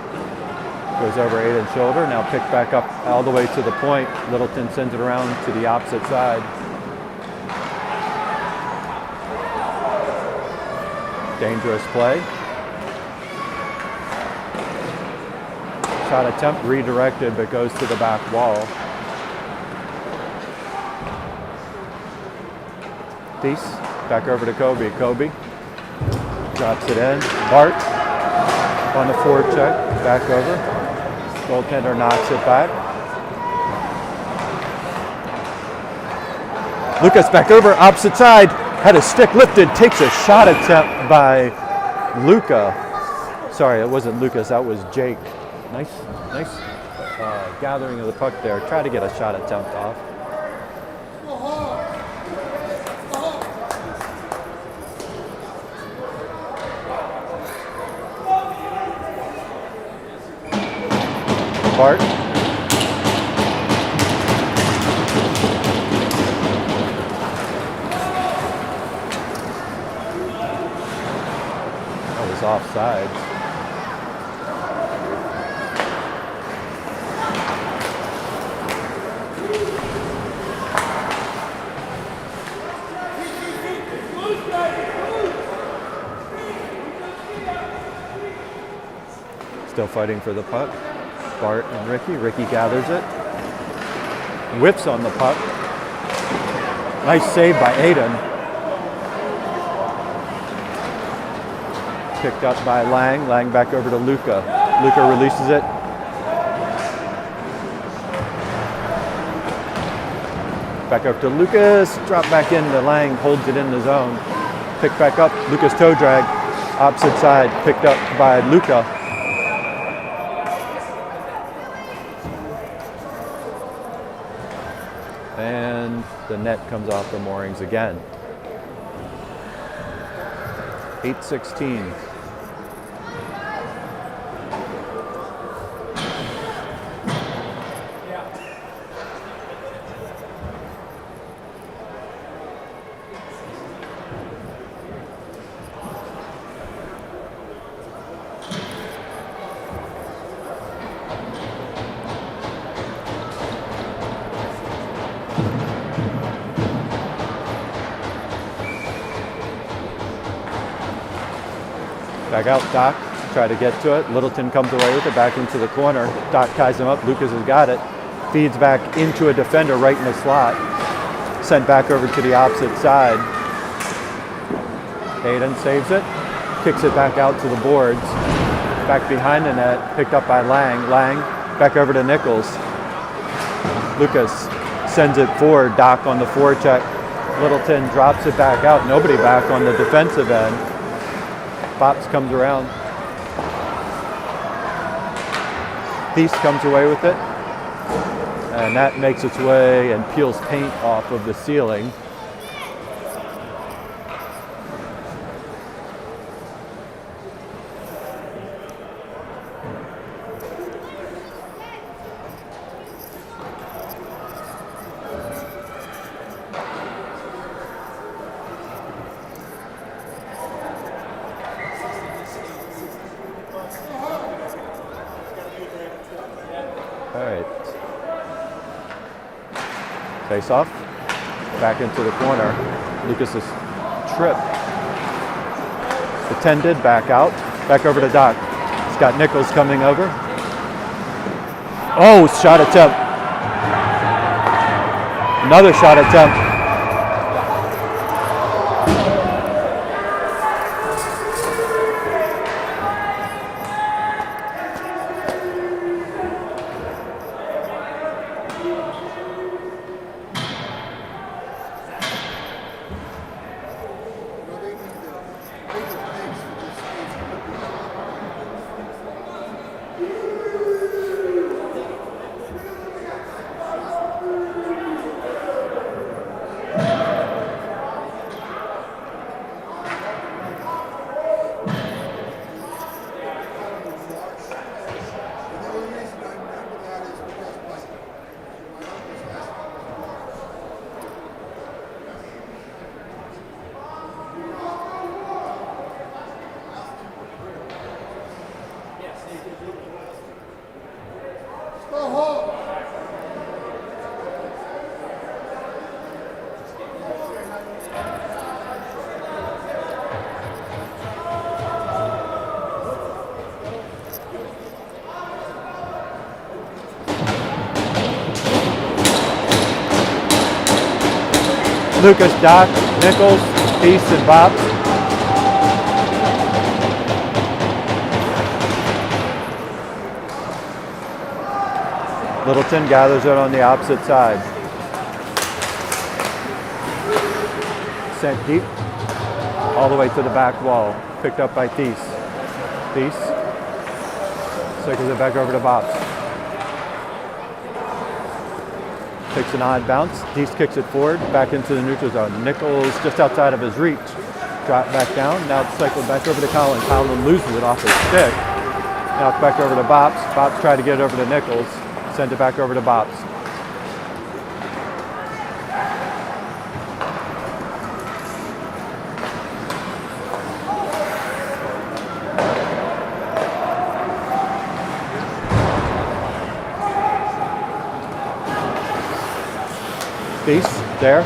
Goes over Aiden's shoulder, now picked back up all the way to the point. Littleton sends it around to the opposite side. Dangerous play. Shot attempt redirected, but goes to the back wall. Thies, back over to Kobe. Kobe drops it in. Bart on the forward check, back over. Goaltender knocks it back. Lucas back over, opposite side. Had his stick lifted, takes a shot attempt by Luca. Sorry, it wasn't Lucas, that was Jake. Nice gathering of the puck there. Try to get a shot attempt off. Bart. That was offsides. Still fighting for the puck. Bart and Ricky. Ricky gathers it. Whips on the puck. Nice save by Aiden. Picked up by Lang. Lang back over to Luca. Luca releases it. Back up to Lucas. Drop back into Lang. Holds it in the zone. Picked back up. Lucas toe drag. Opposite side. Picked up by Luca. And the net comes off the moorings again. 8:16. Back out, Doc. Try to get to it. Littleton comes away with it, back into the corner. Doc ties him up. Lucas has got it. Feeds back into a defender right in the slot. Sent back over to the opposite side. Hayden saves it. Kicks it back out to the boards. Back behind the net. Picked up by Lang. Lang back over to Nichols. Lucas sends it forward. Doc on the forecheck. Littleton drops it back out. Nobody back on the defensive end. Bops comes around. Thies comes away with it. And that makes its way and peels paint off of the ceiling. All right. Face off. Back into the corner. Lucas's trip. Attended, back out. Back over to Doc. He's got Nichols coming over. Oh, shot attempt. Another shot attempt. Lucas, Doc, Nichols, Thies, and Bops. Littleton gathers it on the opposite side. Sent deep, all the way to the back wall. Picked up by Thies. Thies cycles it back over to Bops. Takes an odd bounce. Thies kicks it forward, back into the neutral zone. Nichols just outside of his reach. Drop back down. Now it's cycled back over to Colin. Colin loses it off his stick. Now it's back over to Bops. Bops tried to get it over to Nichols. Send it back over to Bops. Thies, there.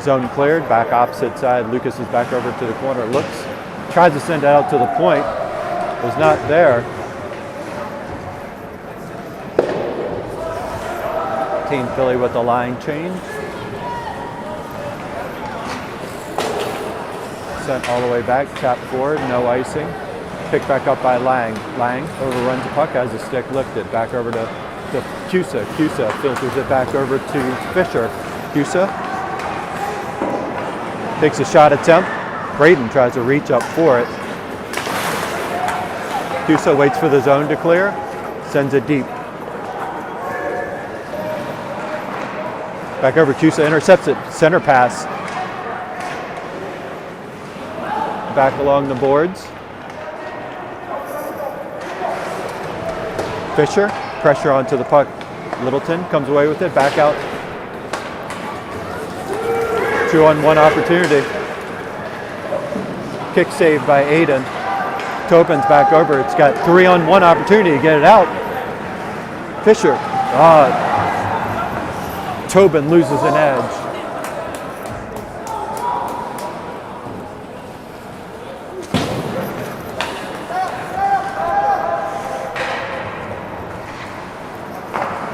Zone cleared, back opposite side. Lucas is back over to the corner. Looks, tries to send it out to the point. Was not there. Team Philly with the line change. Sent all the way back, tap forward, no icing. Picked back up by Lang. Lang overruns the puck, has the stick lifted. Back over to Cusa. Cusa filters it back over to Fisher. Cusa takes a shot attempt. Braden tries to reach up for it. Cusa waits for the zone to clear, sends it deep. Back over, Cusa intercepts it, center pass. Back along the boards. Fisher, pressure onto the puck. Littleton comes away with it, back out. 2-on-1 opportunity. Kick save by Aiden. Tobin's back over. It's got 3-on-1 opportunity to get it out. Fisher. Tobin loses an edge.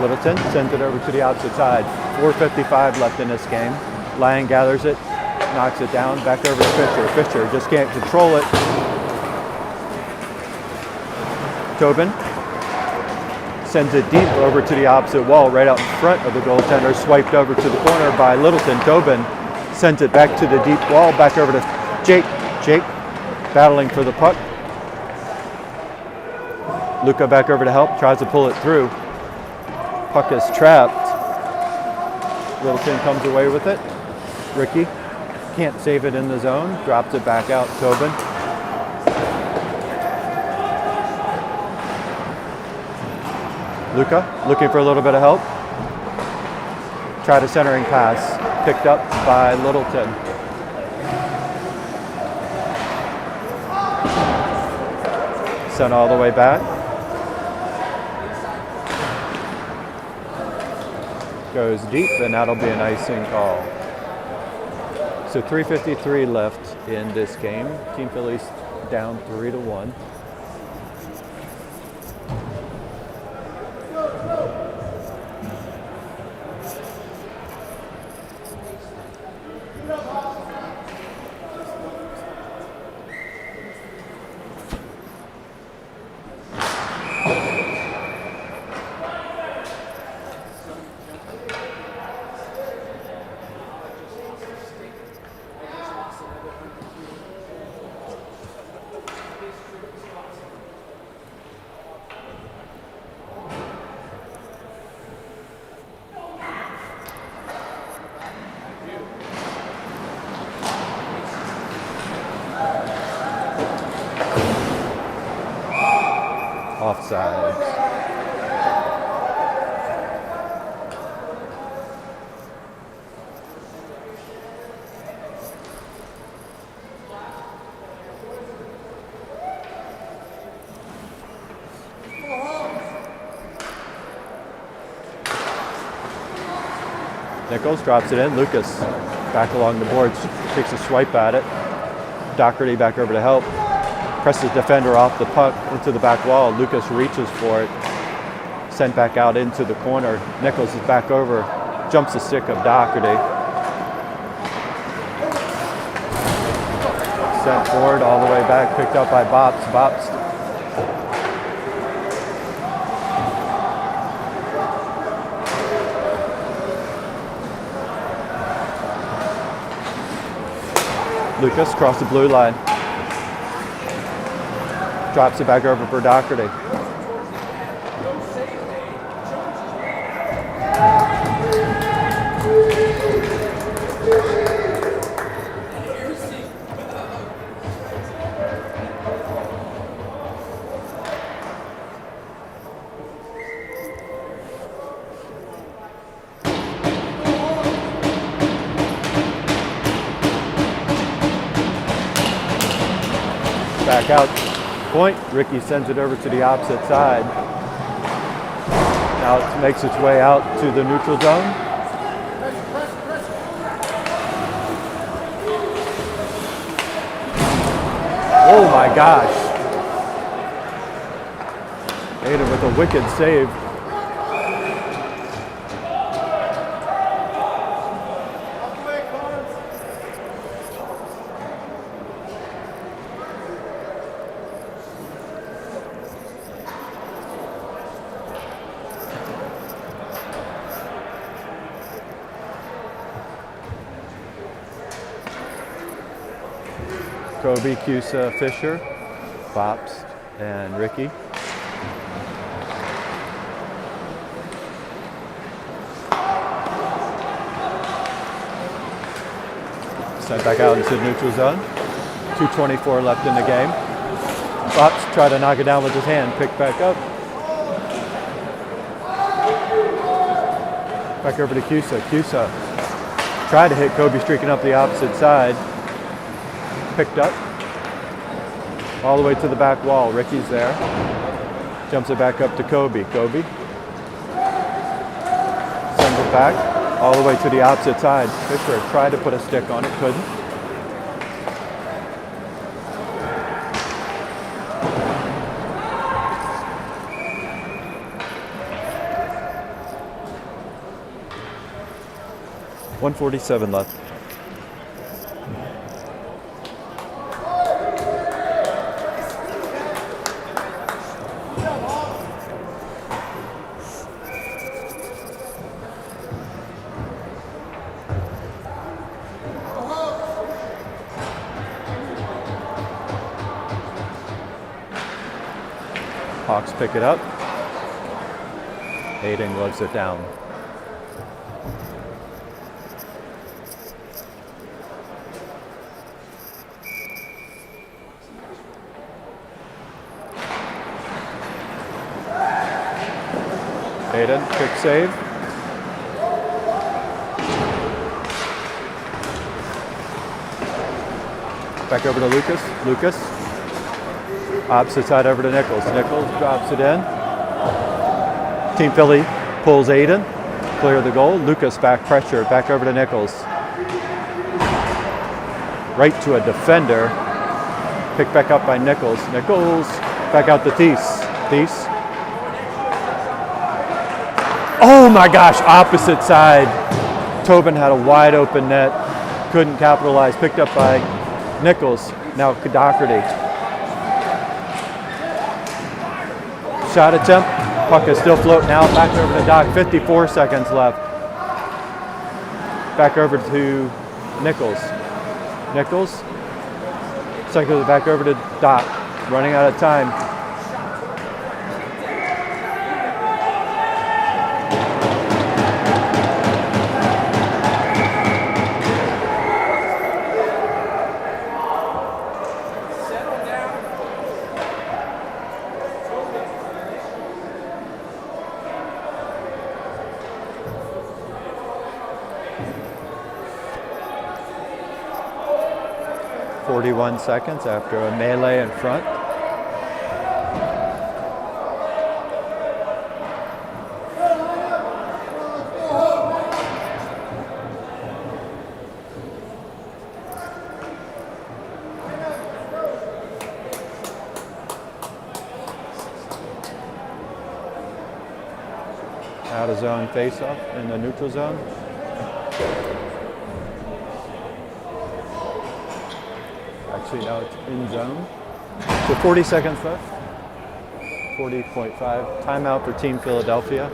Littleton sends it over to the opposite side. 4:55 left in this game. Lang gathers it, knocks it down, back over to Fisher. Fisher just can't control it. Tobin sends it deep over to the opposite wall, right out in front of the goaltender, swiped over to the corner by Littleton. Tobin sends it back to the deep wall, back over to Jake. Jake battling for the puck. Luca back over to help, tries to pull it through. Puck is trapped. Littleton comes away with it. Ricky can't save it in the zone, drops it back out. Tobin. Luca looking for a little bit of help. Tried a centering pass, picked up by Littleton. Sent all the way back. Goes deep, and that'll be an icing call. So 3:53 left in this game. Team Phillies down 3-1. Offside. Nichols drops it in. Lucas back along the boards, takes a swipe at it. Doherty back over to help. Presses defender off the puck into the back wall. Lucas reaches for it. Sent back out into the corner. Nichols is back over. Jumps the stick of Doherty. Sent forward all the way back. Picked up by Bops. Bops. Lucas across the blue line. Drops it back over for Doherty. Back out. Point. Ricky sends it over to the opposite side. Now it makes its way out to the neutral zone. Oh my gosh. Made it with a wicked save. Kobe, Cusa, Fisher, Bops, and Ricky. Sent back out into the neutral zone. 2:24 left in the game. Bops tried to knock it down with his hand, picked back up. Back over to Cusa. Cusa tried to hit Kobe streaking up the opposite side. Picked up all the way to the back wall. Ricky's there. Jumps it back up to Kobe. Kobe sends it back all the way to the opposite side. Fisher tried to put a stick on it, couldn't. 1:47 left. Hawks pick it up. Aiden gloves it down. Aiden, quick save. Back over to Lucas. Lucas. Opposite side over to Nichols. Nichols drops it in. Team Philly pulls Aiden. Clear the goal. Lucas back pressure. Back over to Nichols. Right to a defender. Picked back up by Nichols. Nichols back out to Thies. Thies. Oh my gosh, opposite side. Tobin had a wide open net. Couldn't capitalize. Picked up by Nichols. Now Doherty. Shot attempt. Puck is still floating out. Back over to Doc. 54 seconds left. Back over to Nichols. Nichols. Cycles it back over to Doc. Running out of time. Seconds after a melee in front. Out of zone face-off in the neutral zone. Actually, now it's in zone. So 40 seconds left. 40.5. Timeout for Team Philadelphia.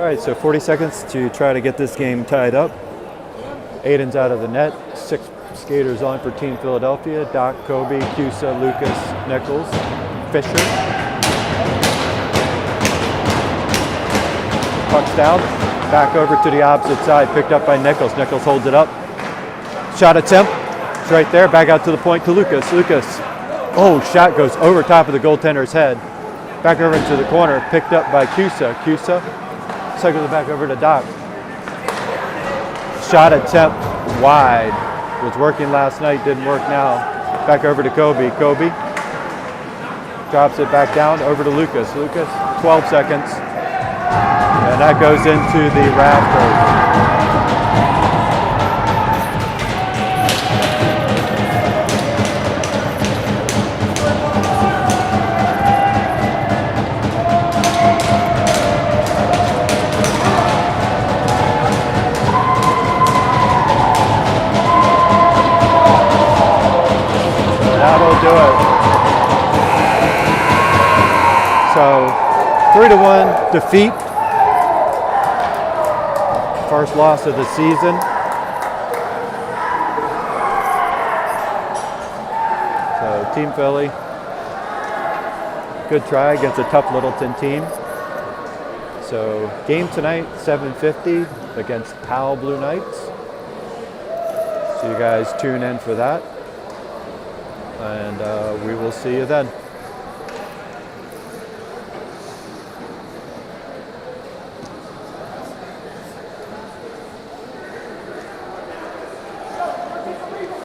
All right, so 40 seconds to try to get this game tied up. Aiden's out of the net. 6 skaters on for Team Philadelphia. Doc, Kobe, Cusa, Lucas, Nichols, Fisher. Puck's down. Back over to the opposite side. Picked up by Nichols. Nichols holds it up. Shot attempt. It's right there. Back out to the point to Lucas. Lucas. Oh, shot goes over top of the goaltender's head. Back over into the corner. Picked up by Cusa. Cusa. Cycles it back over to Doc. Shot attempt wide. Was working last night, didn't work now. Back over to Kobe. Kobe drops it back down over to Lucas. Lucas, 12 seconds. And that goes into the rafters. do it. So 3-1 defeat. First loss of the season. So Team Philly, good try against a tough Littleton team. So game tonight, 7:50 against Powell Blue Knights. So you guys tune in for that. And we will see you then.